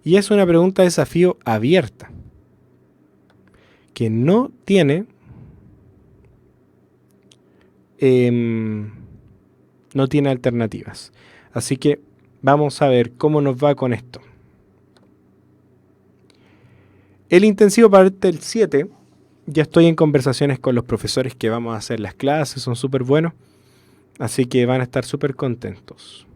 Y es una pregunta de desafío abierta, que no tiene alternativas. Así que vamos a ver cómo nos va con esto. El intensivo parte el 7. Ya estoy en conversaciones con los profesores que vamos a hacer las clases, son súper buenos. Así que van a estar súper contentos.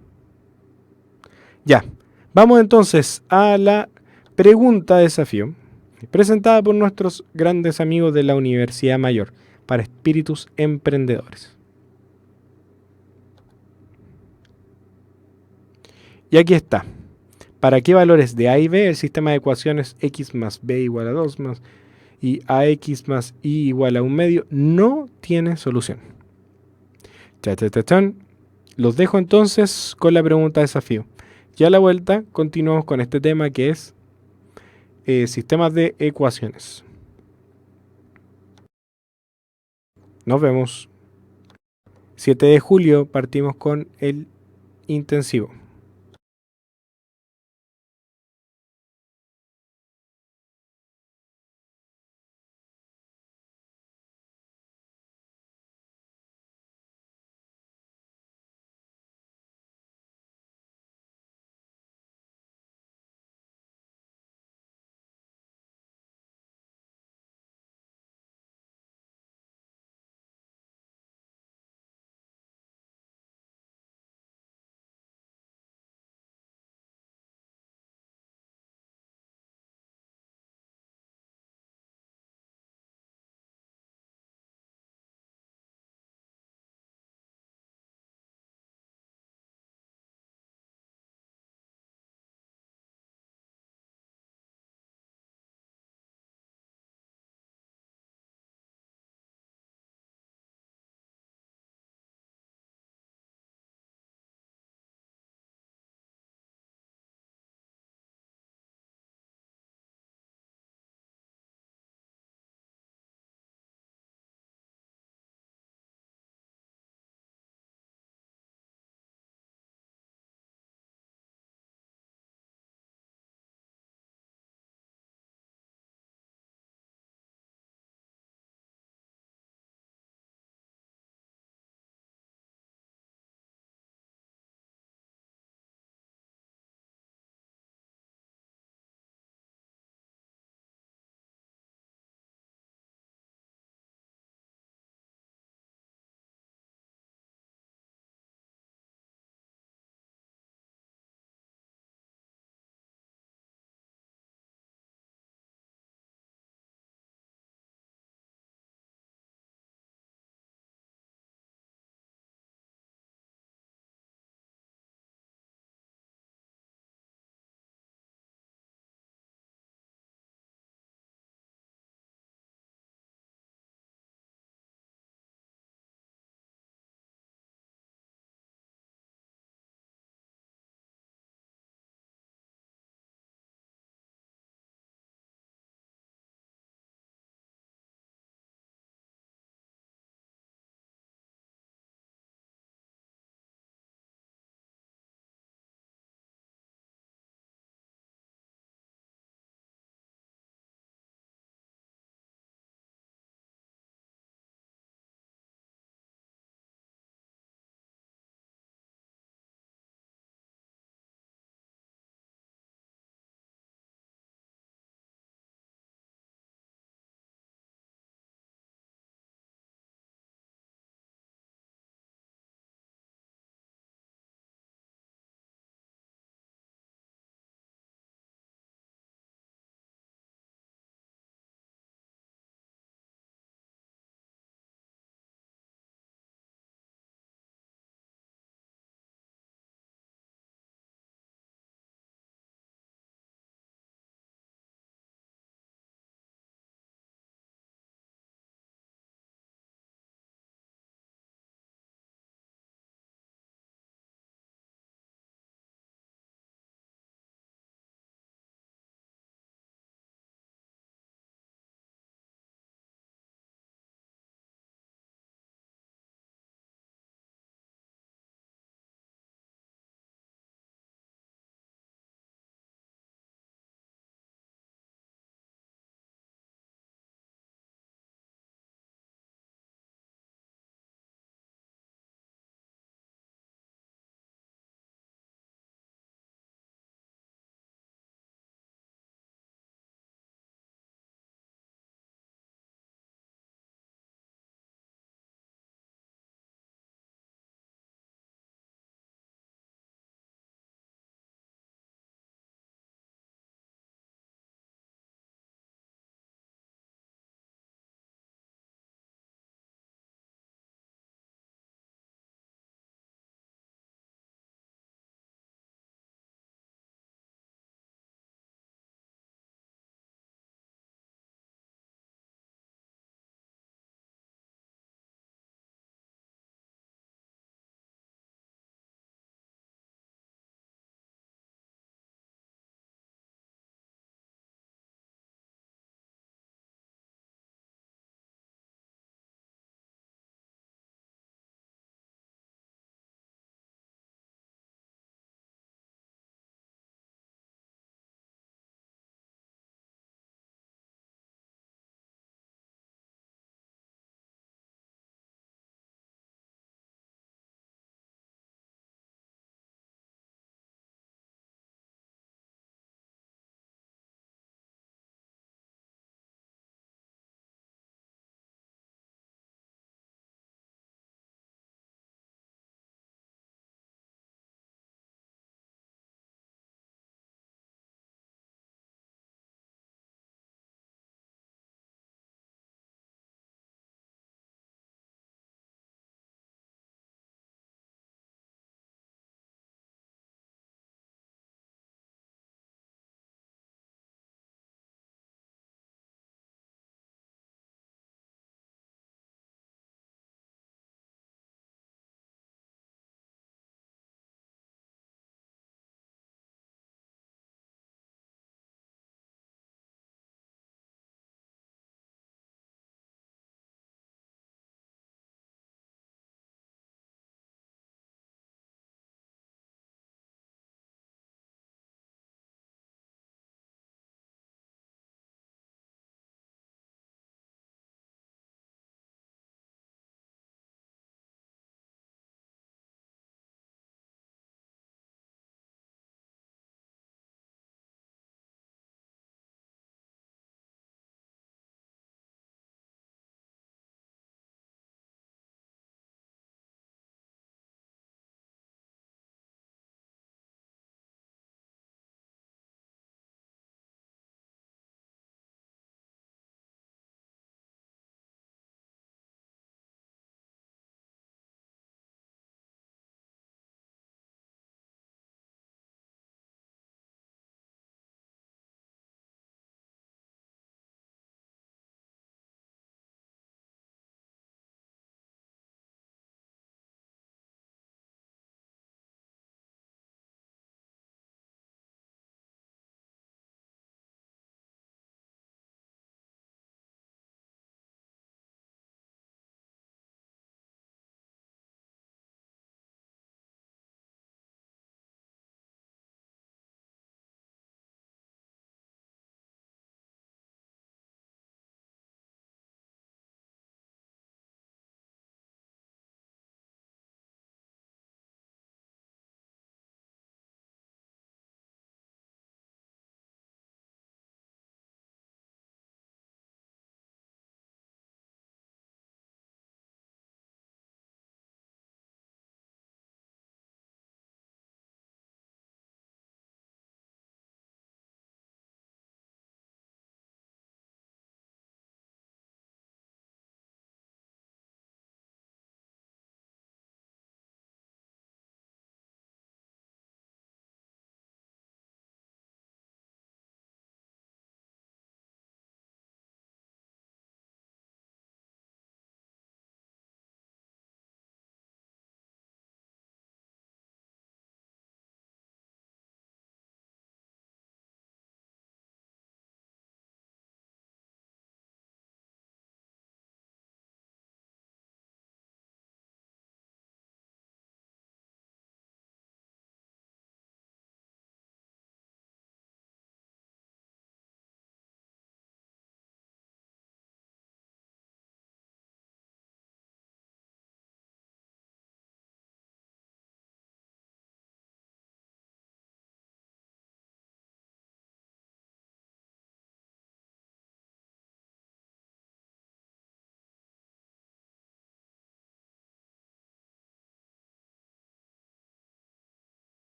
Ya, vamos entonces a la pregunta de desafío, presentada por nuestros grandes amigos de la Universidad Mayor para espíritus emprendedores. Y aquí está. ¿Para qué valores de A y B el sistema de ecuaciones x más b igual a 2 más y ax más y igual a 1 medio no tiene solución? Chachachachán. Los dejo entonces con la pregunta de desafío. Y a la vuelta continuamos con este tema que es sistemas de ecuaciones. Nos vemos. 7 de julio partimos con el intensivo.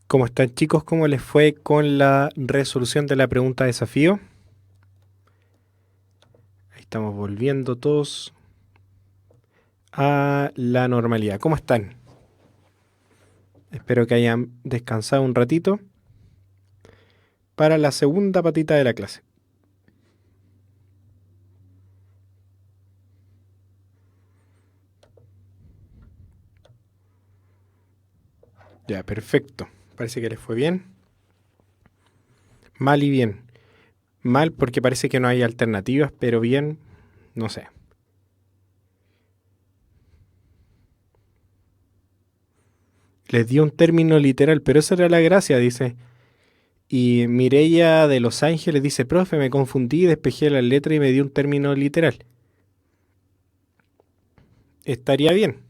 ¿Cómo están, chicos? ¿Cómo les fue con la resolución de la pregunta de desafío? Ahí estamos volviendo todos a la normalidad. ¿Cómo están? Espero que hayan descansado un ratito para la segunda patita de la clase. Ya, perfecto. Parece que les fue bien. Mal y bien. Mal porque parece que no hay alternativas, pero bien, no sé. Les dio un término literal, pero esa era la gracia, dice. Y Mireia de Los Ángeles dice, profe, me confundí, despejé la letra y me dio un término literal. Estaría bien.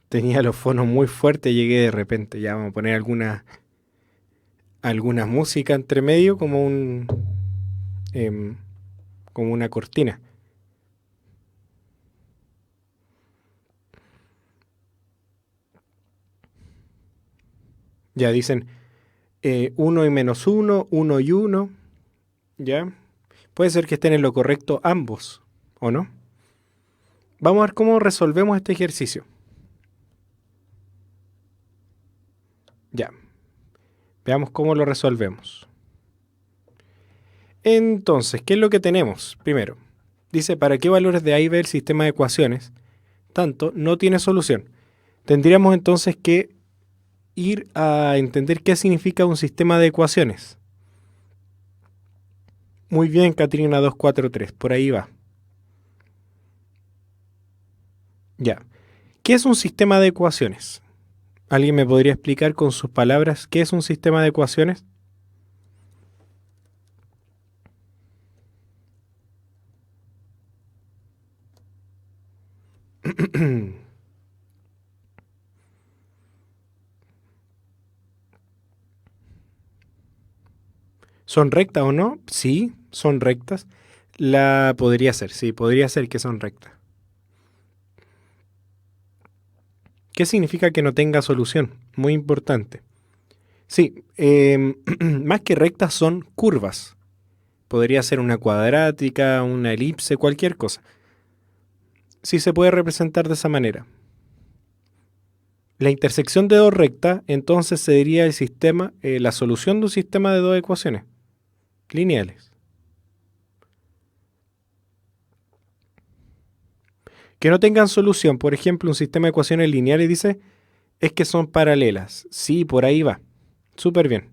Tenía los fonos muy fuertes, llegué de repente. Ya vamos a poner alguna música entre medio em, como una cortina. Ya dicen 1 y menos 1, 1 y 1. Ya. Puede ser que estén en lo correcto ambos, ¿o no? Vamos a ver cómo resolvemos este ejercicio. Ya. Veamos cómo lo resolvemos. Entonces, ¿qué es lo que tenemos? Primero, dice, ¿para qué valores de A y B el sistema de ecuaciones? Tanto, no tiene solución. Tendríamos entonces que ir a entender qué significa un sistema de ecuaciones. Muy bien, Catrina 243, por ahí va. Ya. ¿Qué es un sistema de ecuaciones? ¿Alguien me podría explicar con sus palabras qué es un sistema de ecuaciones? ¿Son rectas o no? Sí, son rectas. La podría ser, sí, podría ser que son rectas. ¿Qué significa que no tenga solución? Muy importante. Sí, más que rectas son curvas. Podría ser una cuadrática, una elipse, cualquier cosa. Sí se puede representar de esa manera. La intersección de dos rectas, entonces sería el sistema, la solución de un sistema de dos ecuaciones lineales. Que no tengan solución, por ejemplo, un sistema de ecuaciones lineales dice, es que son paralelas. Sí, por ahí va. Súper bien.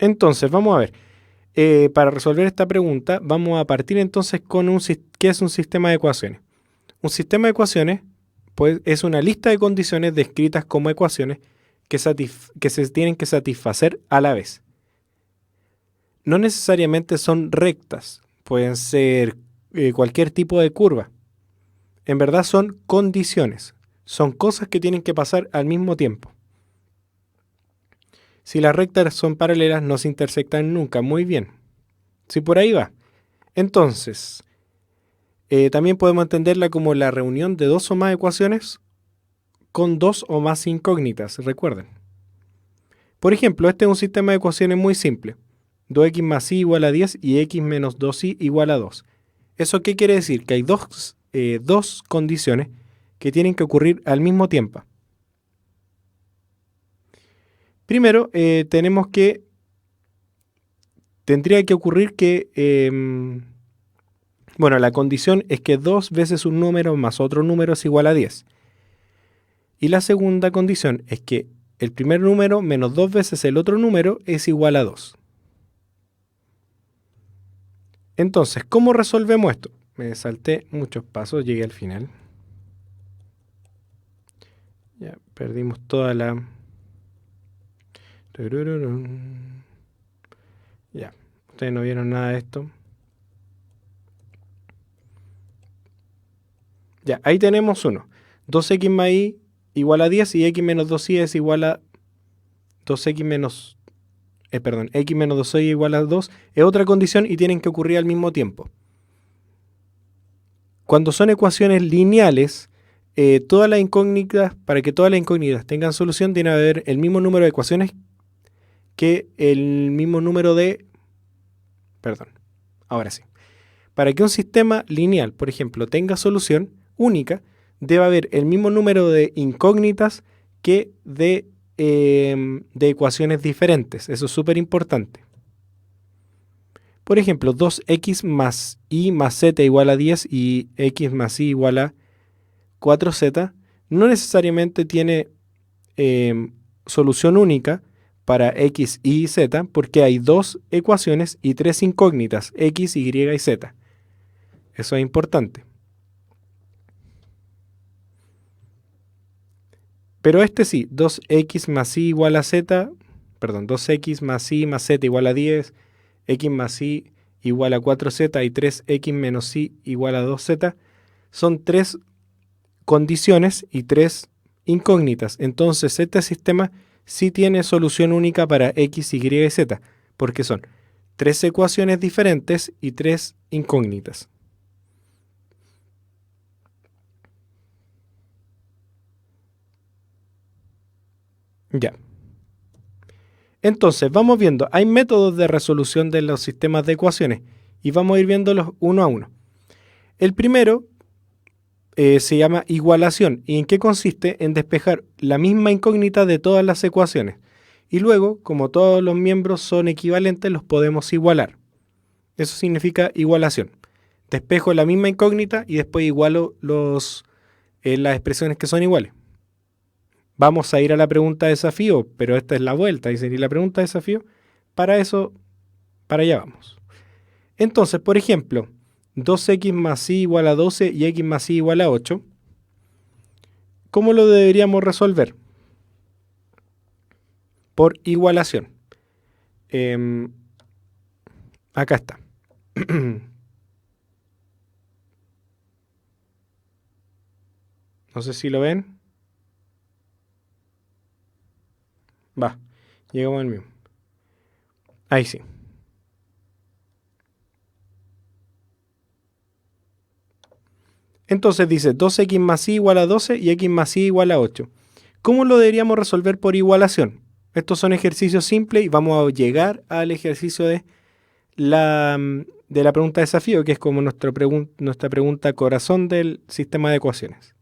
Entonces, vamos a ver. Para resolver esta pregunta, vamos a partir entonces con ¿qué es un sistema de ecuaciones? Un sistema de ecuaciones pues, es una lista de condiciones descritas como ecuaciones que se tienen que satisfacer a la vez. No necesariamente son rectas, pueden ser cualquier tipo de curva. En verdad son condiciones, son cosas que tienen que pasar al mismo tiempo. Si las rectas son paralelas, no se intersectan nunca. Muy bien. Si por ahí va. Entonces, también podemos entenderla como la reunión de dos o más ecuaciones con dos o más incógnitas, recuerden. Por ejemplo, este es un sistema de ecuaciones muy simple. 2x más y igual a 10 y x menos 2y igual a 2. ¿Eso qué quiere decir? Que hay dos condiciones que tienen que ocurrir al mismo tiempo. Primero, tendría que ocurrir que, bueno, la condición es que 2 veces un número más otro número es igual a 10. Y la segunda condición es que el primer número menos 2 veces el otro número es igual a 2. Entonces, ¿cómo resolvemos esto? Me salté muchos pasos, llegué al final. Ya, perdimos toda la... Ya, ustedes no vieron nada de esto. Ya, ahí tenemos uno. 2x más y igual a 10 y x menos 2y es igual a 2x menos perdón, x menos 2y igual a 2 es otra condición y tienen que ocurrir al mismo tiempo. Cuando son ecuaciones lineales, todas las incógnitas, para que todas las incógnitas tengan solución, tiene que haber el mismo número de ecuaciones que el mismo número de... Perdón, ahora sí. Para que un sistema lineal, por ejemplo, tenga solución única, debe haber el mismo número de incógnitas que de ecuaciones diferentes. Eso es súper importante. Por ejemplo, 2x más y más z igual a 10 y x más y igual a 4z no necesariamente tiene solución única para x, y z porque hay dos ecuaciones y tres incógnitas, x, y y z. Eso es importante. Pero este sí, 2x más y igual a z, perdón, 2x más y más z igual a 10, x más y igual a 4z y 3x menos y igual a 2z, son tres condiciones y tres incógnitas. Entonces este sistema sí tiene solución única para x, y y z, porque son tres ecuaciones diferentes y tres incógnitas. Ya. Entonces, vamos viendo, hay métodos de resolución de los sistemas de ecuaciones y vamos a ir viéndolos uno a uno. El primero se llama igualación. ¿Y en qué consiste? En despejar la misma incógnita de todas las ecuaciones. Y luego, como todos los miembros son equivalentes, los podemos igualar. Eso significa igualación. Despejo la misma incógnita y después igualo las expresiones que son iguales. Vamos a ir a la pregunta de desafío, pero esta es la vuelta. Dice, ¿y la pregunta de desafío? Para eso, para allá vamos. Entonces, por ejemplo, 2x más y igual a 12 y x más y igual a 8. ¿Cómo lo deberíamos resolver? Por igualación. Acá está. No sé si lo ven. Va, llegamos al mismo. Ahí sí. Entonces dice 2x más y igual a 12 y x más y igual a 8. ¿Cómo lo deberíamos resolver por igualación? Estos son ejercicios simples y vamos a llegar al ejercicio de la pregunta de desafío, que es como nuestra pregunta corazón del sistema de ecuaciones.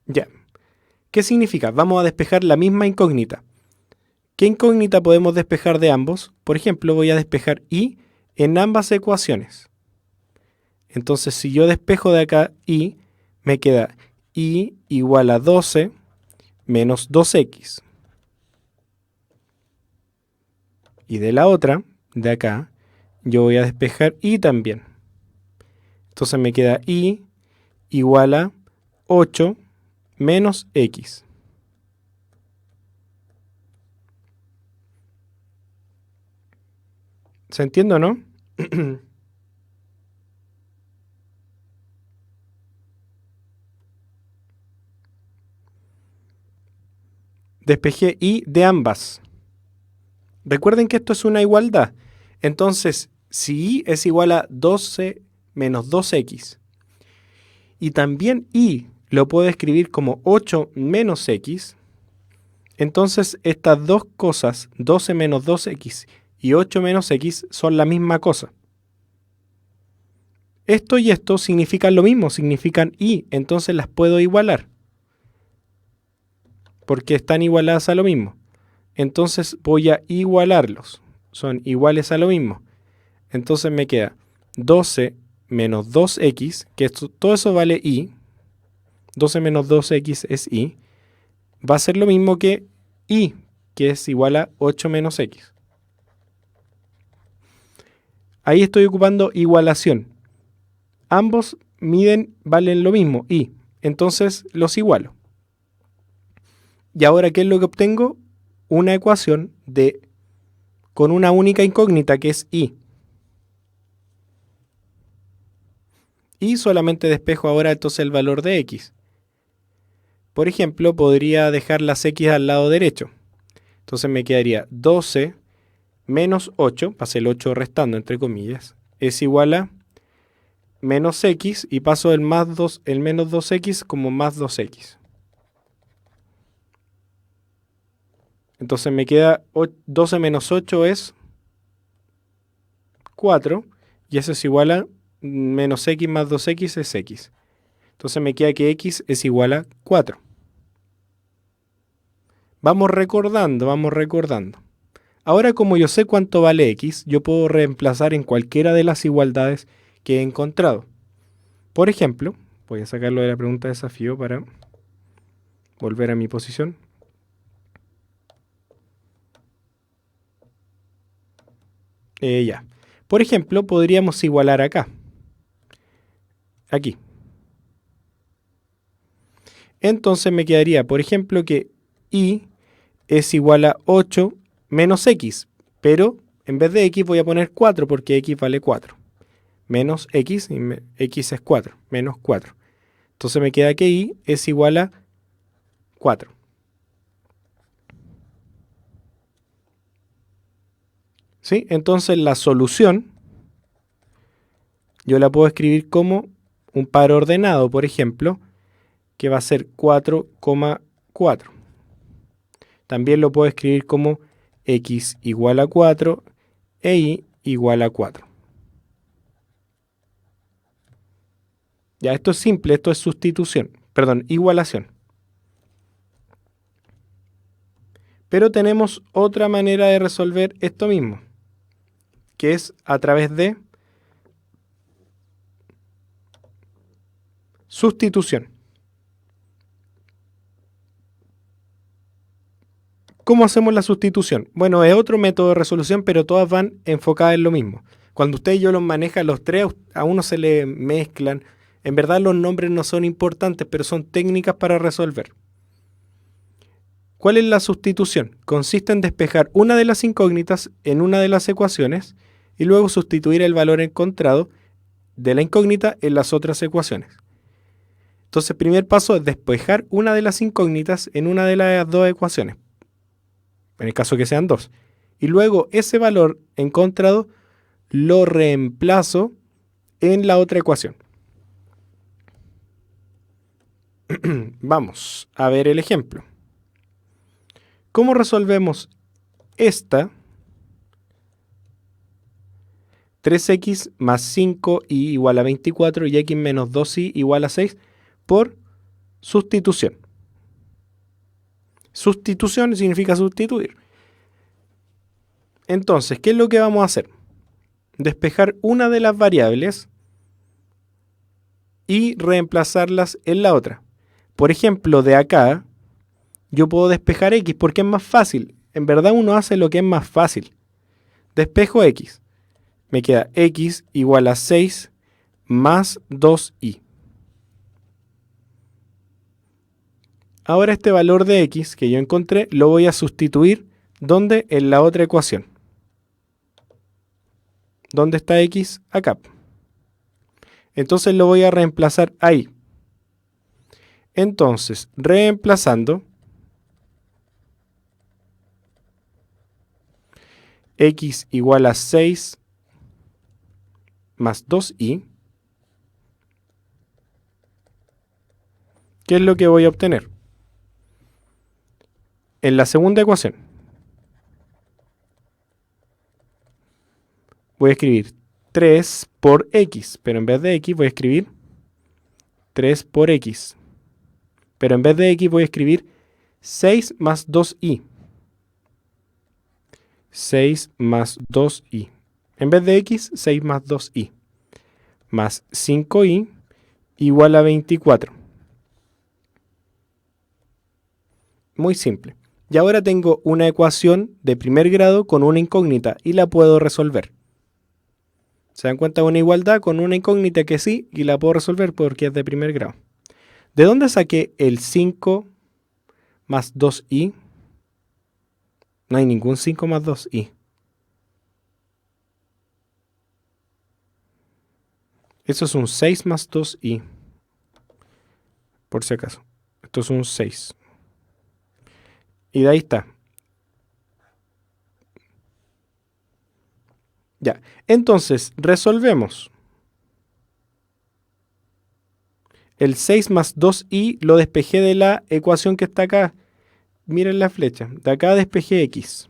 Ya. ¿Qué significa? Vamos a despejar la misma incógnita. ¿Qué incógnita podemos despejar de ambos? Por ejemplo, voy a despejar y en ambas ecuaciones. Entonces, si yo despejo de acá y, me queda y igual a 12 menos 2x. Y de la otra, de acá, yo voy a despejar y también. Entonces me queda y igual a 8 menos x. ¿Se entiende o no? Despejé y de ambas. Recuerden que esto es una igualdad. Entonces, si y es igual a 12 menos 2x, y también y lo puedo escribir como 8 menos x, entonces estas dos cosas, 12 menos 2x y 8 menos x, son la misma cosa. Esto y esto significan lo mismo, significan y, entonces las puedo igualar, porque están igualadas a lo mismo. Entonces voy a igualarlos, son iguales a lo mismo. Entonces me queda 12 menos 2x, que todo eso vale y, 12 menos 2x es y, va a ser lo mismo que y, que es igual a 8 menos x. Ahí estoy ocupando igualación. Ambos valen lo mismo, y entonces los igualo. Y ahora, ¿qué es lo que obtengo? Una ecuación con una única incógnita, que es y. Y solamente despejo ahora entonces el valor de x. por ejemplo, podría dejar las x al lado derecho. Entonces me quedaría 12 menos 8, pasé el 8 restando entre comillas, es igual a menos x y paso el menos 2x como más 2x. Entonces me queda 12 menos 8 es 4 y eso es igual a menos x más 2x es x. Entonces me queda que x es igual a 4. Vamos recordando, vamos recordando. Ahora como yo sé cuánto vale x, yo puedo reemplazar en cualquiera de las igualdades que he encontrado. Por ejemplo, voy a sacarlo de la pregunta de desafío para volver a mi posición. Ya. Por ejemplo, podríamos igualar acá. Aquí. Entonces me quedaría, por ejemplo, que y es igual a 8 menos x. Pero en vez de x voy a poner 4 porque x vale 4. Menos x, y x es 4, menos 4. Entonces me queda que y es igual a 4. ¿Sí? Entonces la solución yo la puedo escribir como un par ordenado, por ejemplo, que va a ser 4,4. También lo puedo escribir como x igual a 4 e y igual a 4. Ya, esto es simple, esto es sustitución, perdón, igualación. Pero tenemos otra manera de resolver esto mismo, que es a través de sustitución. ¿Cómo hacemos la sustitución? Bueno, es otro método de resolución, pero todas van enfocadas en lo mismo. Cuando usted y yo los manejan los tres, a uno se le mezclan. En verdad los nombres no son importantes, pero son técnicas para resolver. ¿Cuál es la sustitución? Consiste en despejar una de las incógnitas en una de las ecuaciones y luego sustituir el valor encontrado de la incógnita en las otras ecuaciones. Entonces, el primer paso es despejar una de las incógnitas en una de las dos ecuaciones, en el caso que sean dos. Y luego ese valor encontrado lo reemplazo en la otra ecuación. Vamos a ver el ejemplo. ¿Cómo resolvemos esta? 3x más 5y igual a 24 y x menos 2y igual a 6 por sustitución. Sustitución significa sustituir. Entonces, ¿qué es lo que vamos a hacer? Despejar una de las variables y reemplazarlas en la otra. Por ejemplo, de acá, yo puedo despejar x porque es más fácil. En verdad uno hace lo que es más fácil. Despejo x. Me queda x igual a 6 más 2y. Ahora este valor de x que yo encontré lo voy a sustituir ¿dónde? En la otra ecuación. ¿Dónde está x? Acá. Entonces lo voy a reemplazar ahí. Entonces, reemplazando, x igual a 6 más 2y. ¿Qué es lo que voy a obtener? En la segunda ecuación voy a escribir 3 por x, pero en vez de x voy a escribir 3 por x. Pero en vez de x voy a escribir 6 más 2y. 6 más 2y. En vez de x, 6 más 2y. Más 5y igual a 24. Muy simple. Y ahora tengo una ecuación de primer grado con una incógnita y la puedo resolver. ¿Se dan cuenta? Una igualdad con una incógnita que sí y la puedo resolver porque es de primer grado. ¿De dónde saqué el 5 más 2y? No hay ningún 5 más 2y. Eso es un 6 más 2y. Por si acaso. Esto es un 6. Y de ahí está. Ya. Entonces, resolvemos. El 6 más 2i lo despejé de la ecuación que está acá. Miren la flecha. De acá despejé x.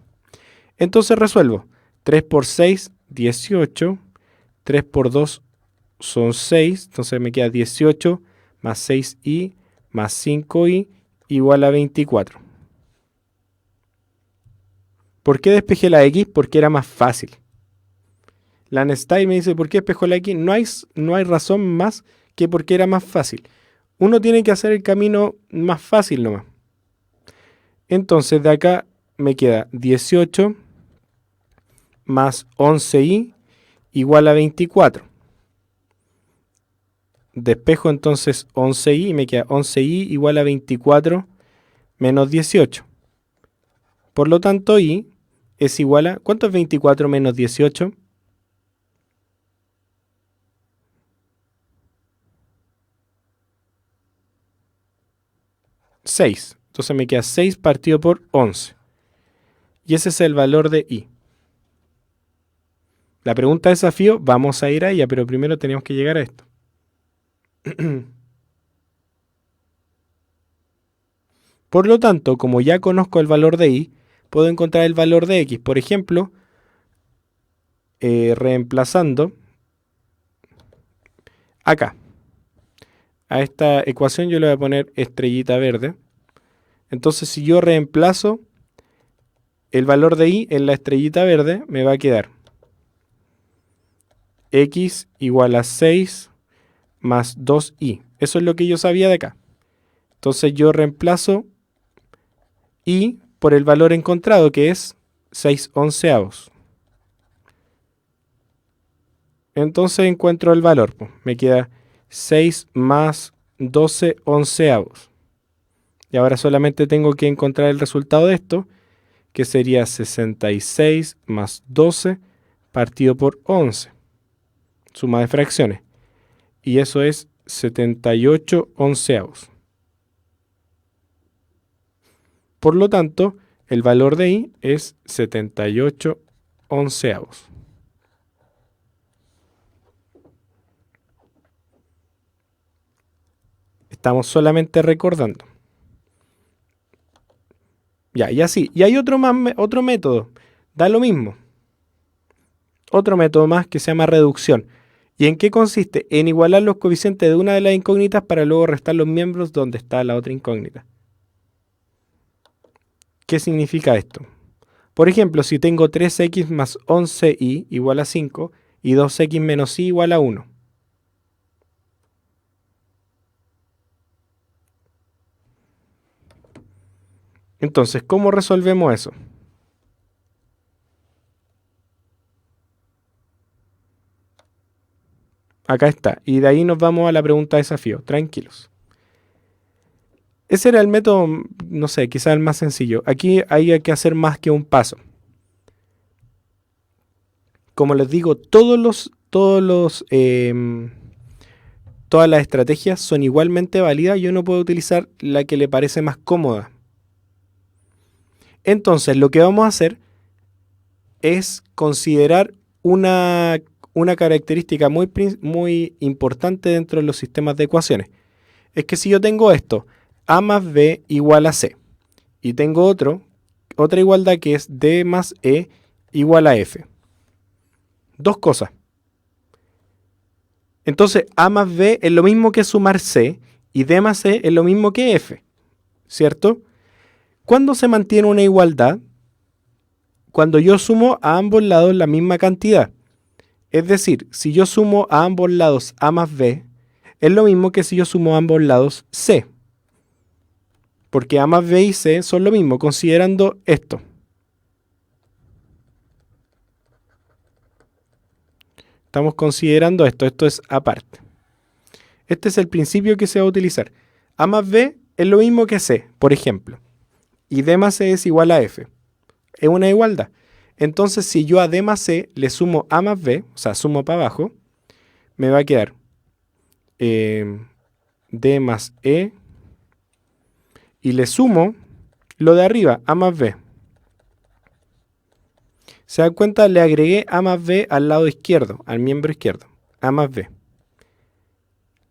Entonces resuelvo. 3 por 6, 18. 3 por 2 son 6. Entonces me queda 18 más 6i más 5i igual a 24. ¿Por qué despejé la x? Porque era más fácil. La Nestay me dice, ¿por qué despejó la x? No hay razón más que porque era más fácil. Uno tiene que hacer el camino más fácil nomás. Entonces de acá me queda 18 más 11i igual a 24. Despejo entonces 11i y me queda 11i igual a 24 menos 18. Por lo tanto, i es igual a... ¿Cuánto es 24 menos 18? 6. Entonces me queda 6 partido por 11. Y ese es el valor de i. La pregunta de desafío, vamos a ir a ella, pero primero tenemos que llegar a esto. Por lo tanto, como ya conozco el valor de i, puedo encontrar el valor de x. Por ejemplo, reemplazando acá. A esta ecuación yo le voy a poner estrellita verde. Entonces, si yo reemplazo el valor de i en la estrellita verde, me va a quedar x igual a 6 más 2i. Eso es lo que yo sabía de acá. Entonces yo reemplazo i por el valor encontrado, que es 6 onceavos. Entonces encuentro el valor. Me queda 6 más 12 onceavos. Y ahora solamente tengo que encontrar el resultado de esto, que sería 66 más 12 partido por 11. Suma de fracciones. Y eso es 78 onceavos. Por lo tanto, el valor de i es 78 onceavos. Estamos solamente recordando. Ya, y así. Y hay otro método. Da lo mismo. Otro método más que se llama reducción. ¿Y en qué consiste? En igualar los coeficientes de una de las incógnitas para luego restar los miembros donde está la otra incógnita. ¿Qué significa esto? Por ejemplo, si tengo 3x más 11y igual a 5 y 2x menos y igual a 1. Entonces, ¿cómo resolvemos eso? Acá está. Y de ahí nos vamos a la pregunta de desafío. Tranquilos. Ese era el método, no sé, quizás el más sencillo. Aquí hay que hacer más que un paso. Como les digo, todas las estrategias son igualmente válidas y uno puede utilizar la que le parece más cómoda. Entonces, lo que vamos a hacer es considerar una característica muy importante dentro de los sistemas de ecuaciones. Es que si yo tengo esto, a más b igual a c, y tengo otra igualdad que es d más e igual a f. Dos cosas. Entonces, a más b es lo mismo que sumar c, y d más e es lo mismo que f, ¿cierto? ¿Cuándo se mantiene una igualdad? Cuando yo sumo a ambos lados la misma cantidad. Es decir, si yo sumo a ambos lados a más b, es lo mismo que si yo sumo a ambos lados c. Porque a más b y c son lo mismo, considerando esto. Estamos considerando esto es aparte. Este es el principio que se va a utilizar. A más b es lo mismo que c, por ejemplo. Y d más c es igual a f. Es una igualdad. Entonces, si yo a d más c le sumo a más b, o sea, sumo para abajo, me va a quedar d más e y le sumo lo de arriba, a más b. ¿Se dan cuenta? Le agregué a más b al lado izquierdo, al miembro izquierdo, a más b.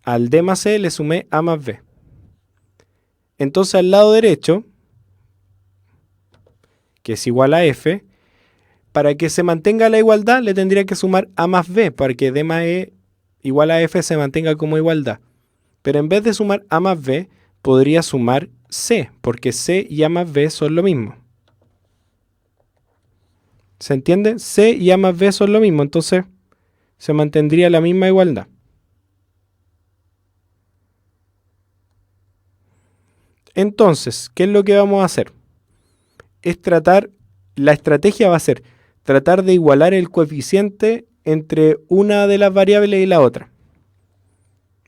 Al d más e le sumé a más b. Entonces al lado derecho, que es igual a f, para que se mantenga la igualdad le tendría que sumar a más b, para que d más e igual a f se mantenga como igualdad. Pero en vez de sumar a más b, podría sumar c, porque c y a más b son lo mismo. ¿Se entiende? C y a más b son lo mismo, entonces se mantendría la misma igualdad. Entonces, ¿qué es lo que vamos a hacer? La estrategia va a ser tratar de igualar el coeficiente entre una de las variables y la otra.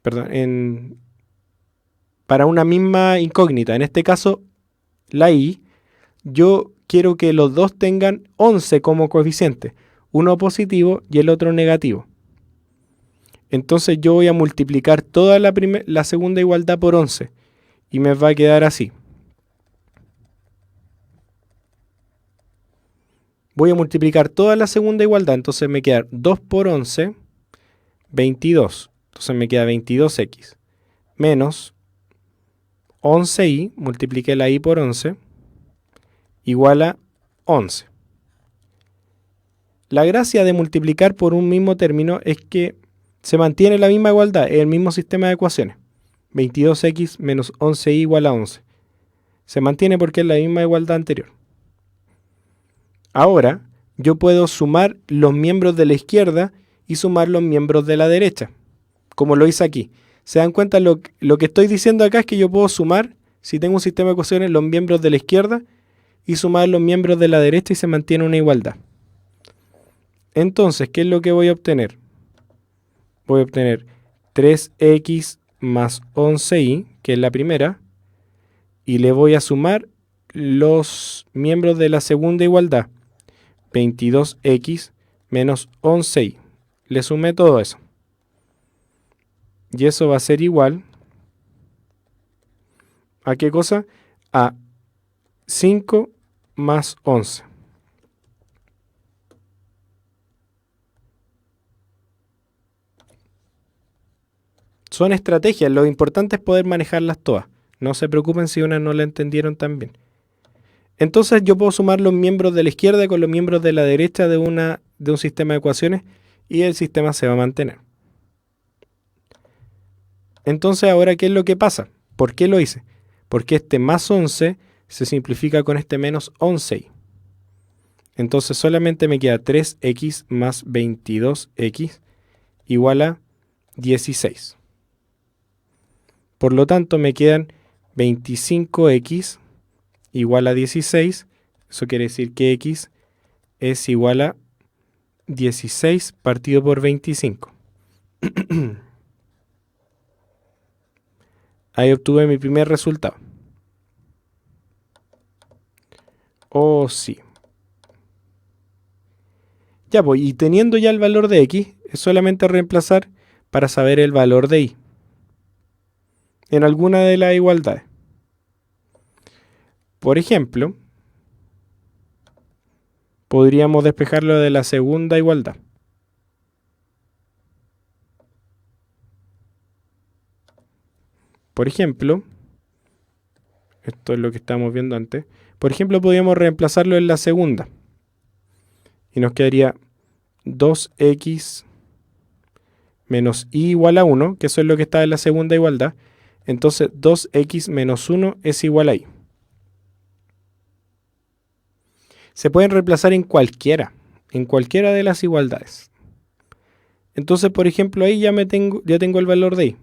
Perdón, para una misma incógnita, en este caso la y, yo quiero que los dos tengan 11 como coeficiente, uno positivo y el otro negativo. Entonces yo voy a multiplicar toda la segunda igualdad por 11 y me va a quedar así. Voy a multiplicar toda la segunda igualdad, entonces me queda 2 por 11, 22. Entonces me queda 22x menos 11y, multipliqué la y por 11, igual a 11. La gracia de multiplicar por un mismo término es que se mantiene la misma igualdad, es el mismo sistema de ecuaciones. 22x menos 11y igual a 11. Se mantiene porque es la misma igualdad anterior. Ahora, yo puedo sumar los miembros de la izquierda y sumar los miembros de la derecha, como lo hice aquí. ¿Se dan cuenta? Lo que estoy diciendo acá es que yo puedo sumar, si tengo un sistema de ecuaciones, los miembros de la izquierda y sumar los miembros de la derecha y se mantiene una igualdad. Entonces, ¿qué es lo que voy a obtener? Voy a obtener 3x más 11y, que es la primera, y le voy a sumar los miembros de la segunda igualdad, 22x menos 11y. Le sumé todo eso. Y eso va a ser igual ¿a qué cosa? A 5 más 11. Son estrategias, lo importante es poder manejarlas todas. No se preocupen si una no la entendieron tan bien. Entonces yo puedo sumar los miembros de la izquierda con los miembros de la derecha de un sistema de ecuaciones y el sistema se va a mantener. Entonces ahora, ¿qué es lo que pasa? ¿Por qué lo hice? Porque este más 11 se simplifica con este menos 11y. Entonces solamente me queda 3x más 22x igual a 16. Por lo tanto me quedan 25x igual a 16. Eso quiere decir que x es igual a 16 partido por 25. Ahí obtuve mi primer resultado. Oh, sí. Ya voy, y teniendo ya el valor de x, es solamente reemplazar para saber el valor de y en alguna de las igualdades. Por ejemplo, podríamos despejarlo de la segunda igualdad. Por ejemplo, esto es lo que estábamos viendo antes. Por ejemplo, podríamos reemplazarlo en la segunda. Y nos quedaría 2x menos y igual a 1, que eso es lo que está en la segunda igualdad. Entonces 2x menos 1 es igual a y. Se pueden reemplazar en cualquiera de las igualdades. Entonces, por ejemplo, ahí ya tengo el valor de y.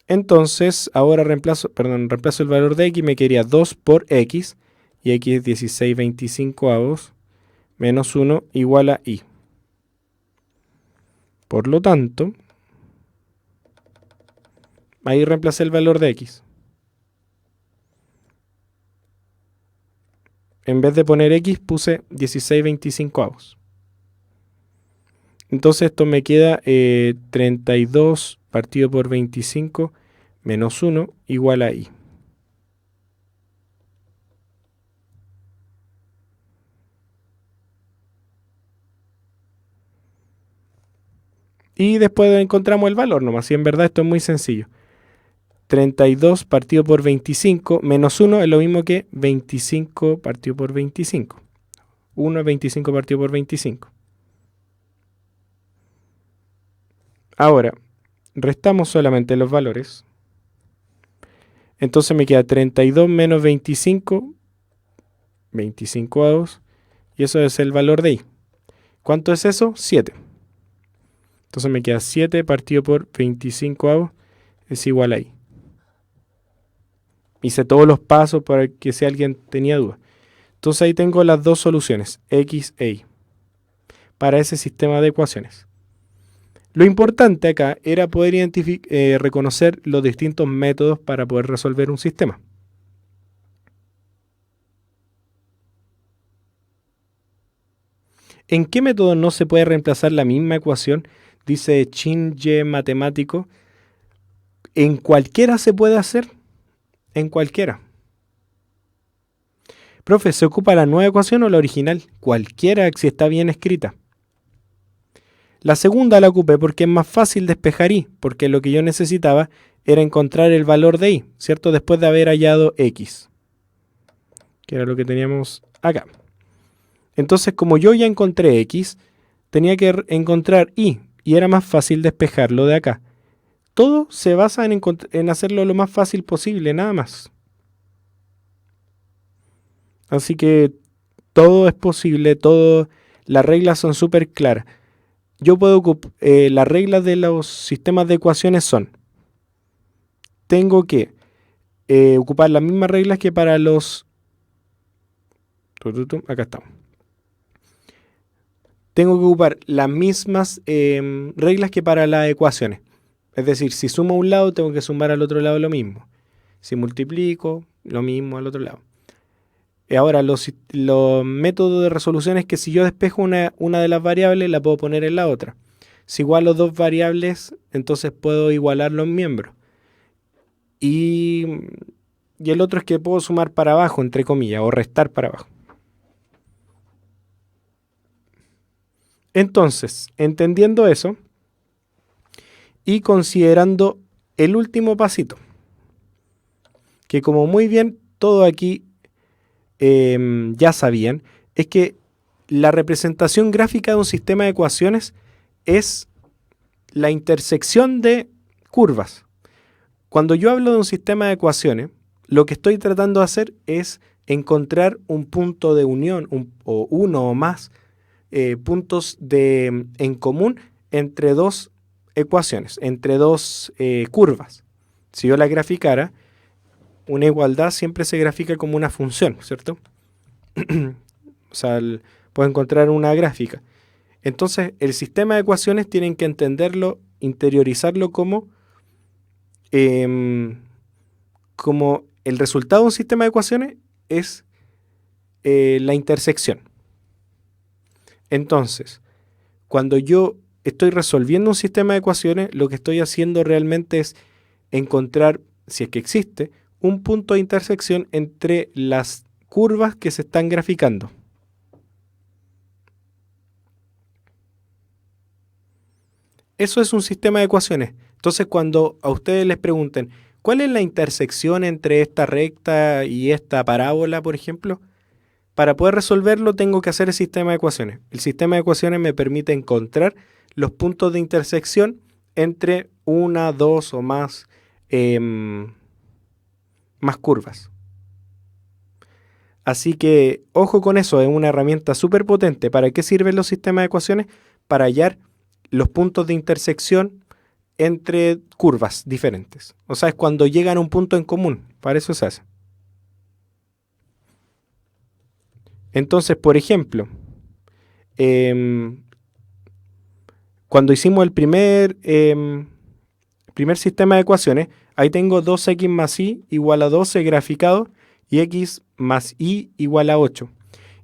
Entonces, ahora reemplazo el valor de x y me quedaría 2 por x, y x es 16/25 menos 1 igual a y. Por lo tanto, ahí reemplacé el valor de x. En vez de poner x, puse 16/25. Entonces esto me queda 32 partido por 25 menos 1 igual a y. Y después encontramos el valor nomás. Y en verdad esto es muy sencillo. 32 partido por 25 menos 1 es lo mismo que 25 partido por 25. 1 es 25 partido por 25. Ahora, restamos solamente los valores. Entonces me queda 32 menos 25, 25 avos, y eso es el valor de y. ¿Cuánto es eso? 7. Entonces me queda 7 partido por 25 avos es igual a y. Hice todos los pasos para que si alguien tenía duda. Entonces ahí tengo las dos soluciones, x e y, para ese sistema de ecuaciones. Lo importante acá era poder reconocer los distintos métodos para poder resolver un sistema. ¿En qué método no se puede reemplazar la misma ecuación? Dice Chinye Matemático. ¿En cualquiera se puede hacer? En cualquiera. Profe, ¿se ocupa la nueva ecuación o la original? Cualquiera, si está bien escrita. La segunda la ocupé porque es más fácil despejar y, porque lo que yo necesitaba era encontrar el valor de y, ¿cierto? Después de haber hallado x, que era lo que teníamos acá. Entonces, como yo ya encontré x, tenía que encontrar y era más fácil despejarlo de acá. Todo se basa en hacerlo lo más fácil posible, nada más. Así que todo es posible, las reglas son súper claras. Yo puedo ocupar, las reglas de los sistemas de ecuaciones son, tengo que ocupar las mismas reglas que para los, acá estamos. Tengo que ocupar las mismas reglas que para las ecuaciones. Es decir, si sumo a un lado, tengo que sumar al otro lado lo mismo. Si multiplico, lo mismo al otro lado. Ahora, los métodos de resolución es que si yo despejo una de las variables, la puedo poner en la otra. Si igualo dos variables, entonces puedo igualar los miembros. Y el otro es que puedo sumar para abajo, entre comillas, o restar para abajo. Entonces, entendiendo eso y considerando el último pasito, que como muy bien todo aquí ya sabían, es que la representación gráfica de un sistema de ecuaciones es la intersección de curvas. Cuando yo hablo de un sistema de ecuaciones, lo que estoy tratando de hacer es encontrar un punto de unión o uno o más puntos en común entre dos ecuaciones, entre dos curvas. Si yo la graficara, una igualdad siempre se grafica como una función, ¿cierto? O sea, puedo encontrar una gráfica. Entonces, el sistema de ecuaciones tienen que entenderlo, interiorizarlo como el resultado de un sistema de ecuaciones es la intersección. Entonces, cuando yo estoy resolviendo un sistema de ecuaciones, lo que estoy haciendo realmente es encontrar, si es que existe, un punto de intersección entre las curvas que se están graficando. Eso es un sistema de ecuaciones. Entonces, cuando a ustedes les pregunten, ¿cuál es la intersección entre esta recta y esta parábola, por ejemplo? Para poder resolverlo tengo que hacer el sistema de ecuaciones. El sistema de ecuaciones me permite encontrar los puntos de intersección entre una, dos o más curvas. Así que ojo con eso, es una herramienta súper potente. ¿Para qué sirven los sistemas de ecuaciones? Para hallar los puntos de intersección entre curvas diferentes. O sea, es cuando llegan a un punto en común. Para eso se hace. Entonces, por ejemplo, cuando hicimos el primer sistema de ecuaciones, ahí tengo 2x más y igual a 12 graficado y x más y igual a 8.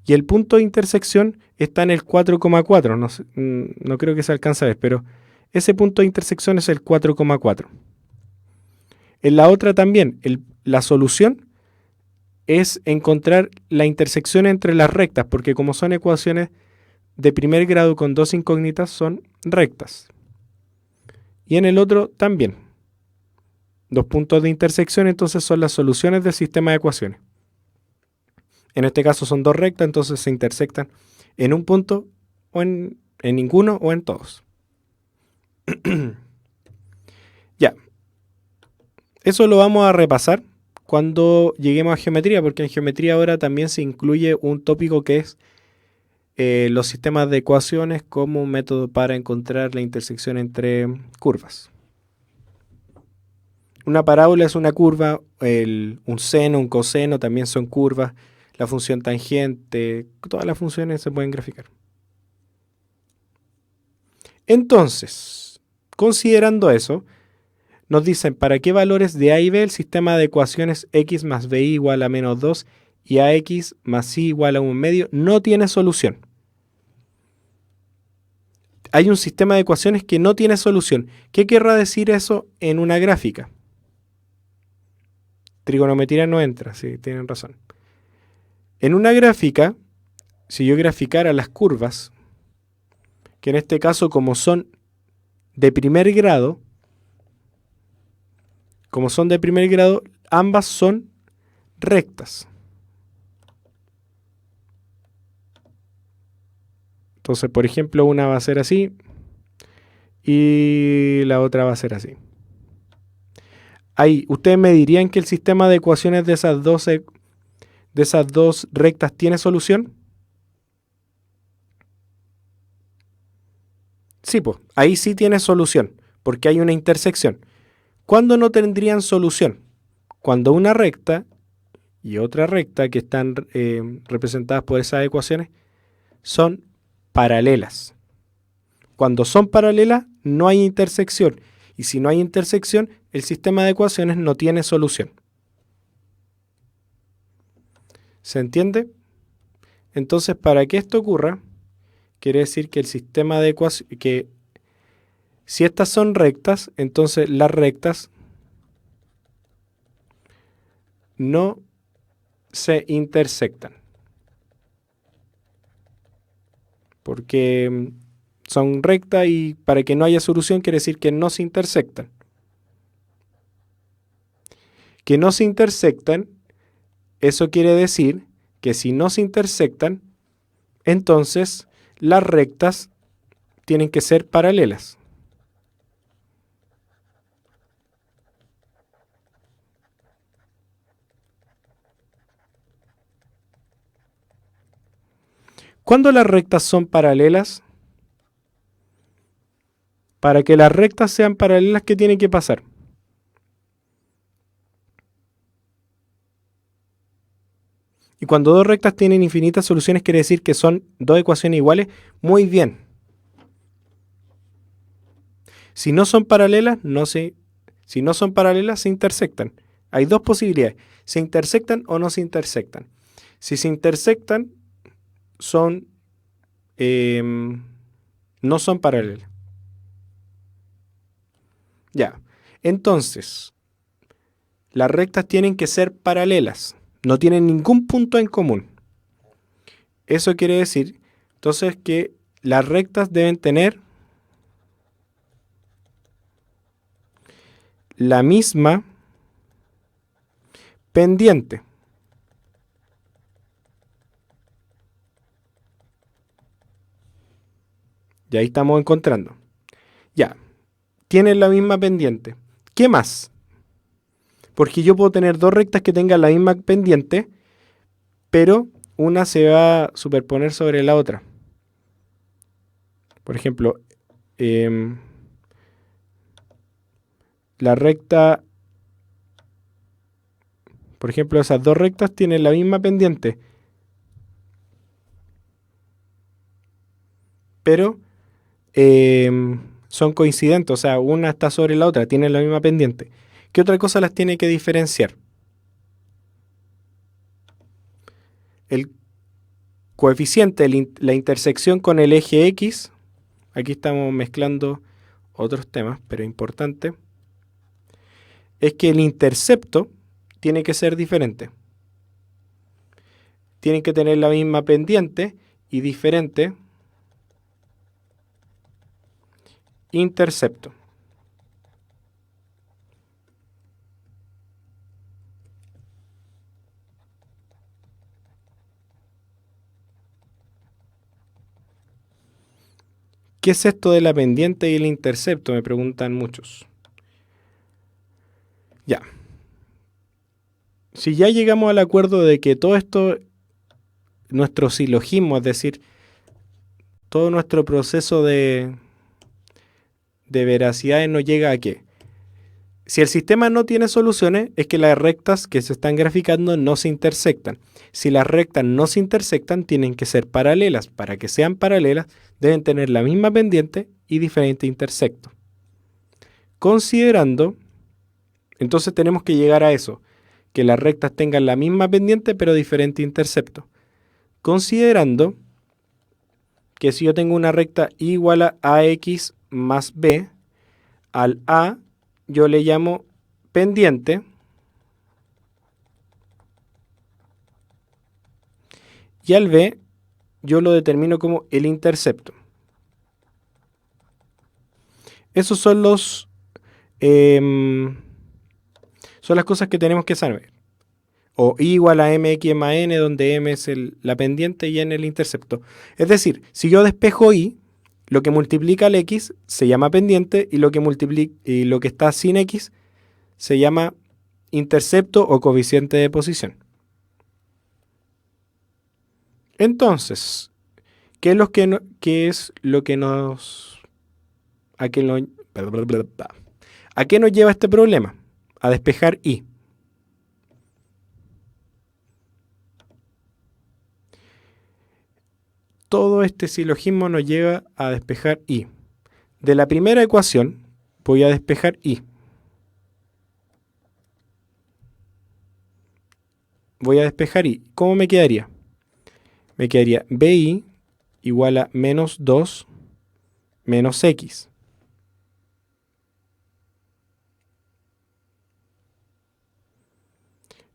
Y el punto de intersección está en el 4,4. No creo que se alcance a ver, pero ese punto de intersección es el 4,4. En la otra también, la solución es encontrar la intersección entre las rectas, porque como son ecuaciones de primer grado con dos incógnitas, son rectas. Y en el otro también. Dos puntos de intersección, entonces son las soluciones del sistema de ecuaciones. En este caso son dos rectas, entonces se intersectan en un punto o en ninguno o en todos. Ya. Eso lo vamos a repasar cuando lleguemos a geometría, porque en geometría ahora también se incluye un tópico que es los sistemas de ecuaciones como un método para encontrar la intersección entre curvas. Una parábola es una curva, un seno, un coseno también son curvas, la función tangente, todas las funciones se pueden graficar. Entonces, considerando eso, nos dicen para qué valores de A y B el sistema de ecuaciones x más bi igual a menos 2 y ax más y igual a 1 medio no tiene solución. Hay un sistema de ecuaciones que no tiene solución. ¿Qué querrá decir eso en una gráfica? Trigonometría no entra, sí, tienen razón. En una gráfica, si yo graficara las curvas, que en este caso como son de primer grado, ambas son rectas. Entonces, por ejemplo, una va a ser así y la otra va a ser así. Ahí, ¿ustedes me dirían que el sistema de ecuaciones de esas dos rectas tiene solución? Sí, pues, ahí sí tiene solución, porque hay una intersección. ¿Cuándo no tendrían solución? Cuando una recta y otra recta que están representadas por esas ecuaciones son paralelas. Cuando son paralelas no hay intersección, y si no hay intersección, el sistema de ecuaciones no tiene solución. ¿Se entiende? Entonces, para que esto ocurra, quiere decir que el sistema de ecuaciones, que si estas son rectas, entonces las rectas no se intersectan. Porque son rectas y para que no haya solución quiere decir que no se intersectan. Que no se intersectan, eso quiere decir que si no se intersectan, entonces las rectas tienen que ser paralelas. ¿Cuándo las rectas son paralelas? Para que las rectas sean paralelas, ¿qué tiene que pasar? Y cuando dos rectas tienen infinitas soluciones, quiere decir que son dos ecuaciones iguales. Muy bien. Si no son paralelas, se intersectan. Hay dos posibilidades. Se intersectan o no se intersectan. Si se intersectan, no son paralelas. Ya. Entonces, las rectas tienen que ser paralelas. No tienen ningún punto en común. Eso quiere decir, entonces, que las rectas deben tener la misma pendiente. Y ahí estamos encontrando. Ya. Tienen la misma pendiente. ¿Qué más? Porque yo puedo tener dos rectas que tengan la misma pendiente, pero una se va a superponer sobre la otra. Por ejemplo, la recta, por ejemplo, esas dos rectas tienen la misma pendiente, pero son coincidentes, o sea, una está sobre la otra, tienen la misma pendiente. ¿Qué otra cosa las tiene que diferenciar? El coeficiente, la intersección con el eje X, aquí estamos mezclando otros temas, pero importante. es que el intercepto tiene que ser diferente. Tienen que tener la misma pendiente y diferente intercepto. ¿Qué es esto de la pendiente y el intercepto? Me preguntan muchos. Ya. Si ya llegamos al acuerdo de que todo esto, nuestro silogismo, es decir, todo nuestro proceso de veracidades no llega a qué. Si el sistema no tiene soluciones, es que las rectas que se están graficando no se intersectan. Si las rectas no se intersectan, tienen que ser paralelas. Para que sean paralelas, deben tener la misma pendiente y diferente intersecto. Considerando, entonces tenemos que llegar a eso, que las rectas tengan la misma pendiente pero diferente intercepto. Considerando que si yo tengo una recta igual a ax más b, al a yo le llamo pendiente y al b yo lo determino como el intercepto. Esos son son las cosas que tenemos que saber. O I igual a mx más n, donde m es la pendiente y n el intercepto. Es decir, si yo despejo I, lo que multiplica al x se llama pendiente y lo que está sin x se llama intercepto o coeficiente de posición. Entonces, ¿qué es lo que nos... ¿A qué nos lleva este problema? A despejar I. Todo este silogismo nos lleva a despejar I. De la primera ecuación voy a despejar I. Voy a despejar I. ¿Cómo me quedaría? Me quedaría BI igual a menos 2 menos X.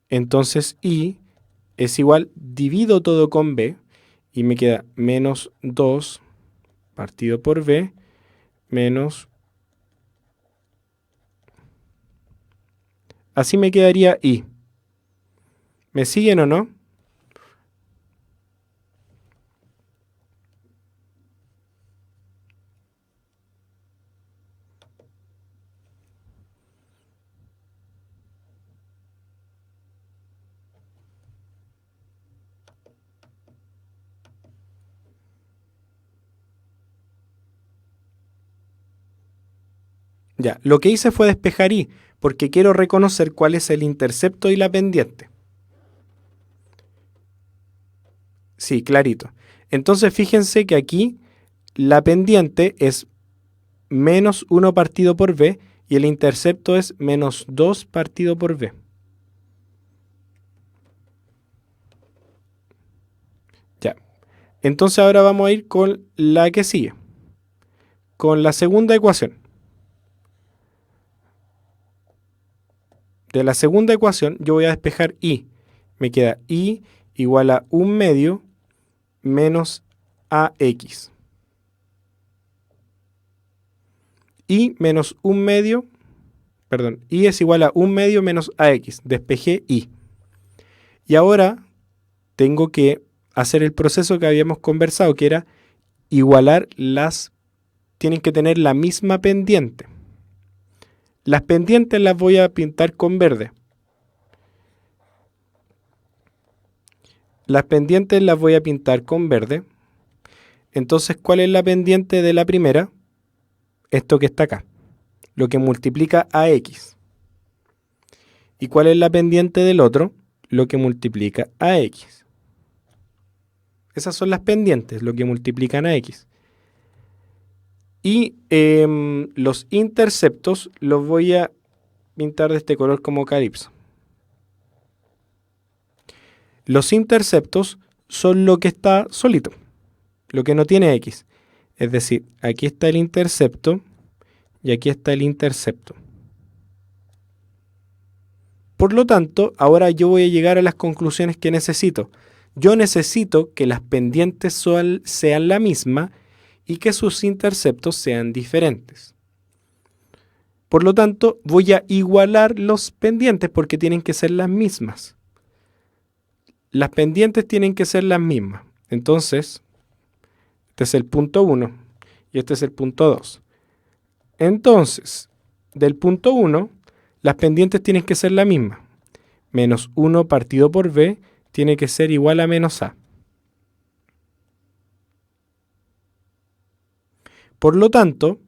Entonces I es igual, divido todo con B y me queda menos 2 partido por B menos... Así me quedaría I. ¿Me siguen o no? Ya, lo que hice fue despejar I, porque quiero reconocer cuál es el intercepto y la pendiente. Sí, clarito. Entonces fíjense que aquí la pendiente es menos 1 partido por B y el intercepto es menos 2 partido por B. Ya. Entonces ahora vamos a ir con la que sigue. Con la segunda ecuación. De la segunda ecuación yo voy a despejar I. Me queda I igual a 1 medio menos AX. I menos 1 medio, perdón, I es igual a 1 medio menos AX. Despejé I. Y ahora tengo que hacer el proceso que habíamos conversado, que era igualar tienen que tener la misma pendiente. Las pendientes las voy a pintar con verde. Las pendientes las voy a pintar con verde. Entonces, ¿cuál es la pendiente de la primera? Esto que está acá, lo que multiplica a x. ¿Y cuál es la pendiente del otro? Lo que multiplica a x. Esas son las pendientes, lo que multiplican a x. Y los interceptos los voy a pintar de este color como calipso. Los interceptos son lo que está solito, lo que no tiene x. Es decir, aquí está el intercepto y aquí está el intercepto. Por lo tanto, ahora yo voy a llegar a las conclusiones que necesito. Yo necesito que las pendientes sean la misma y que sus interceptos sean diferentes. Por lo tanto, voy a igualar los pendientes porque tienen que ser las mismas. Las pendientes tienen que ser las mismas. Entonces, este es el punto 1 y este es el punto 2. Entonces, del punto 1, las pendientes tienen que ser la misma. Menos 1 partido por b tiene que ser igual a menos a. Por lo tanto,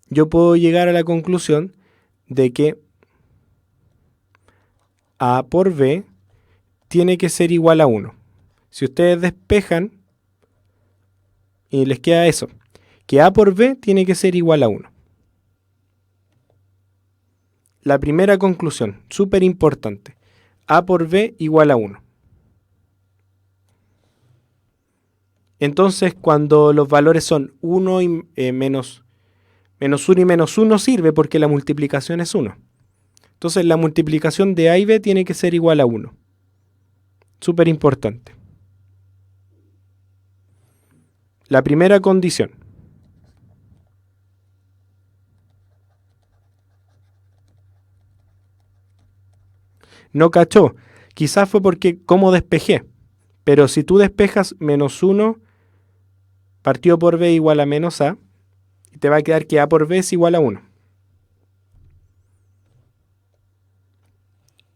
yo puedo llegar a la conclusión de que a por b tiene que ser igual a 1. Si ustedes despejan y les queda eso, que a por b tiene que ser igual a 1. La primera conclusión, súper importante. A por b igual a 1. Entonces, cuando los valores son 1 y menos 1 y menos 1 sirve porque la multiplicación es 1. Entonces, la multiplicación de a y b tiene que ser igual a 1. Súper importante. La primera condición. No cachó. Quizás fue porque cómo despejé. Pero si tú despejas menos 1 partido por b igual a menos a, te va a quedar que a por b es igual a 1.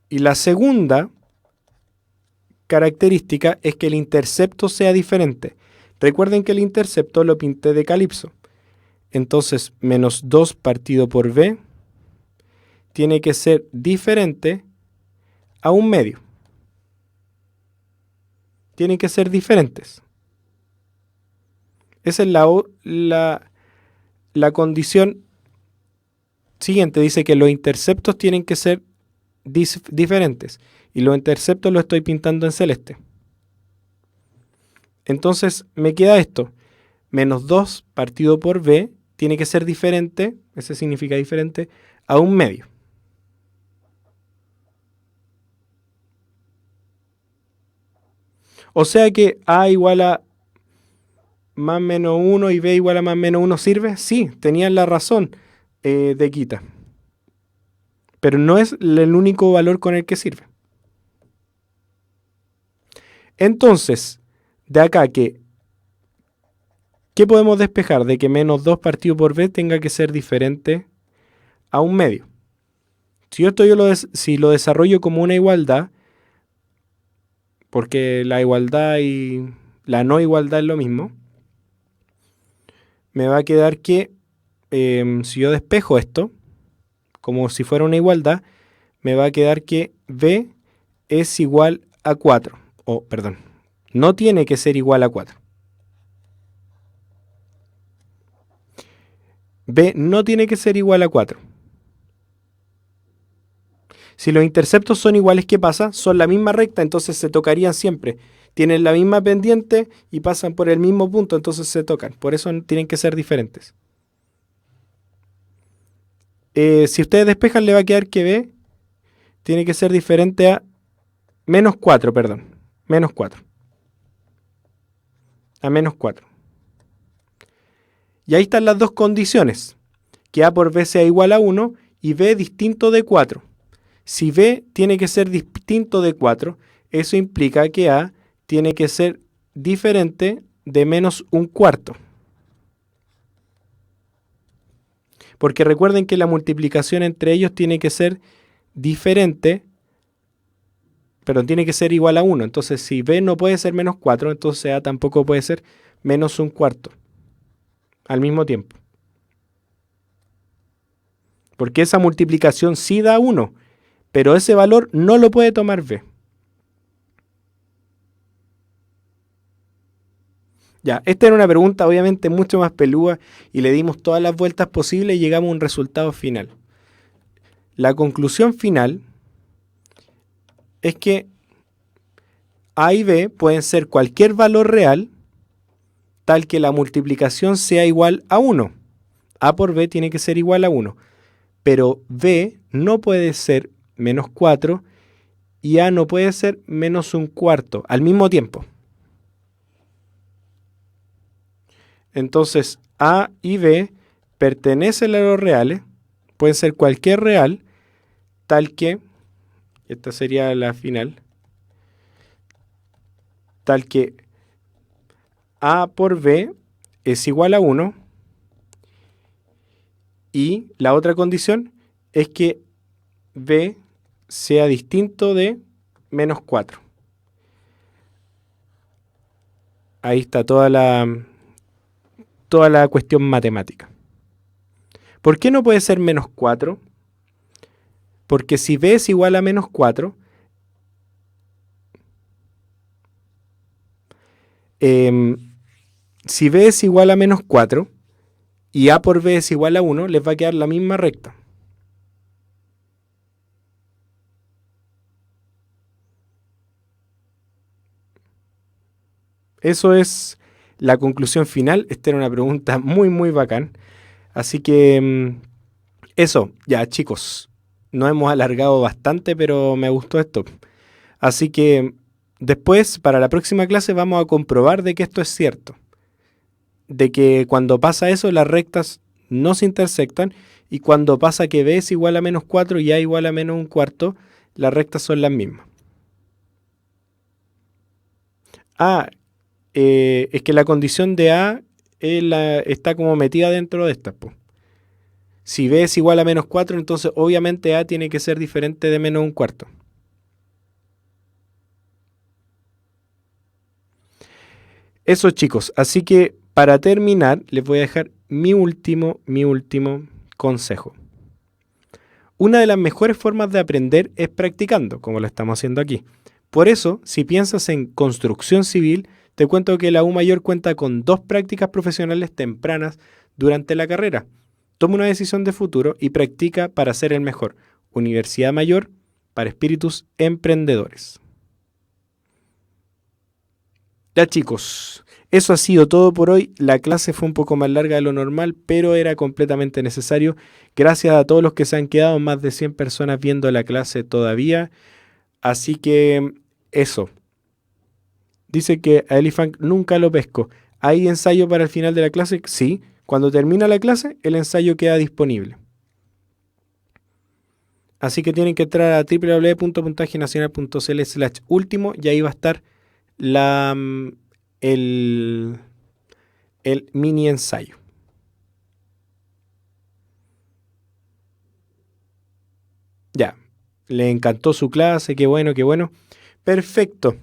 Y la segunda característica es que el intercepto sea diferente. Recuerden que el intercepto lo pinté de calipso. Entonces, menos 2 partido por b tiene que ser diferente a 1/2. Tienen que ser diferentes. Esa es la condición siguiente. Dice que los interceptos tienen que ser diferentes. Y los interceptos los estoy pintando en celeste. Entonces me queda esto. Menos 2 partido por b tiene que ser diferente, ese significa diferente, a 1/2. O sea que a igual a más menos 1 y b igual a más menos 1 sirve. Sí, tenían la razón de Quita. Pero no es el único valor con el que sirve. Entonces, de acá ¿qué podemos despejar? De que menos 2 partido por b tenga que ser diferente a 1/2. Si lo desarrollo como una igualdad, porque la igualdad y la no igualdad es lo mismo, me va a quedar que si yo despejo esto, como si fuera una igualdad, me va a quedar que b es igual a 4. Perdón, no tiene que ser igual a 4. b no tiene que ser igual a 4. Si los interceptos son iguales, ¿qué pasa? Son la misma recta, entonces se tocarían siempre. Tienen la misma pendiente y pasan por el mismo punto, entonces se tocan. Por eso tienen que ser diferentes. Si ustedes despejan, le va a quedar que b tiene que ser diferente a menos 4, perdón. Menos 4. A menos 4. Y ahí están las dos condiciones. Que a por b sea igual a 1 y b distinto de 4. Si b tiene que ser distinto de 4, eso implica que a tiene que ser diferente de menos 1/4. Porque recuerden que la multiplicación entre ellos tiene que ser diferente, perdón, tiene que ser igual a 1. Entonces, si b no puede ser menos 4, entonces a tampoco puede ser menos 1/4 al mismo tiempo. Porque esa multiplicación sí da 1, pero ese valor no lo puede tomar b. Ya, esta era una pregunta obviamente mucho más pelúa y le dimos todas las vueltas posibles y llegamos a un resultado final. La conclusión final es que a y b pueden ser cualquier valor real tal que la multiplicación sea igual a 1. A por b tiene que ser igual a 1, pero b no puede ser menos 4 y A no puede ser menos un cuarto al mismo tiempo. Entonces, A y B pertenecen a los reales, pueden ser cualquier real, tal que, esta sería la final, tal que A por B es igual a 1 y la otra condición es que B sea distinto de menos 4. Ahí está toda la cuestión matemática. ¿Por qué no puede ser menos 4? Porque si B es igual a menos 4, si B es igual a menos 4 y A por B es igual a 1, les va a quedar la misma recta. Eso es la conclusión final. Esta era una pregunta muy, muy bacán. Así que eso, ya chicos, nos hemos alargado bastante, pero me gustó esto. Así que después, para la próxima clase, vamos a comprobar de que esto es cierto. De que cuando pasa eso, las rectas no se intersectan, y cuando pasa que B es igual a menos 4 y A igual a menos un cuarto, las rectas son las mismas. Es que la condición de A está como metida dentro de esta. Si B es igual a menos 4, entonces obviamente A tiene que ser diferente de menos un cuarto. Eso, chicos, así que para terminar les voy a dejar mi último consejo. Una de las mejores formas de aprender es practicando, como lo estamos haciendo aquí. Por eso, si piensas en construcción civil, te cuento que la U Mayor cuenta con 2 prácticas profesionales tempranas durante la carrera. Toma una decisión de futuro y practica para ser el mejor. Universidad Mayor para espíritus emprendedores. Ya chicos, eso ha sido todo por hoy. La clase fue un poco más larga de lo normal, pero era completamente necesario. Gracias a todos los que se han quedado, más de 100 personas viendo la clase todavía. Así que eso. Dice que a Elefant nunca lo pesco. ¿Hay ensayo para el final de la clase? Sí. Cuando termina la clase, el ensayo queda disponible. Así que tienen que entrar a www.puntajenacional.cl/último y ahí va a estar el mini ensayo. Ya, le encantó su clase, qué bueno, qué bueno. Perfecto.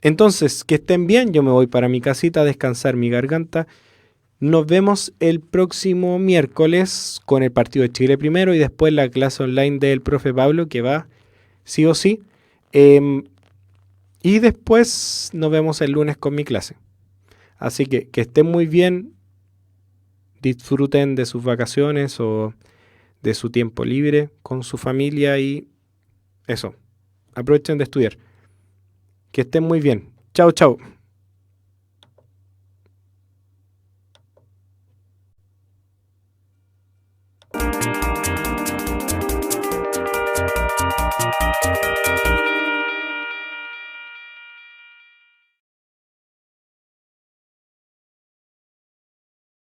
Entonces, que estén bien, yo me voy para mi casita a descansar mi garganta. Nos vemos el próximo miércoles con el partido de Chile primero y después la clase online del profe Pablo que va sí o sí. Y después nos vemos el lunes con mi clase. Así que estén muy bien, disfruten de sus vacaciones o de su tiempo libre con su familia y eso, aprovechen de estudiar. Que estén muy bien. Chao, chao.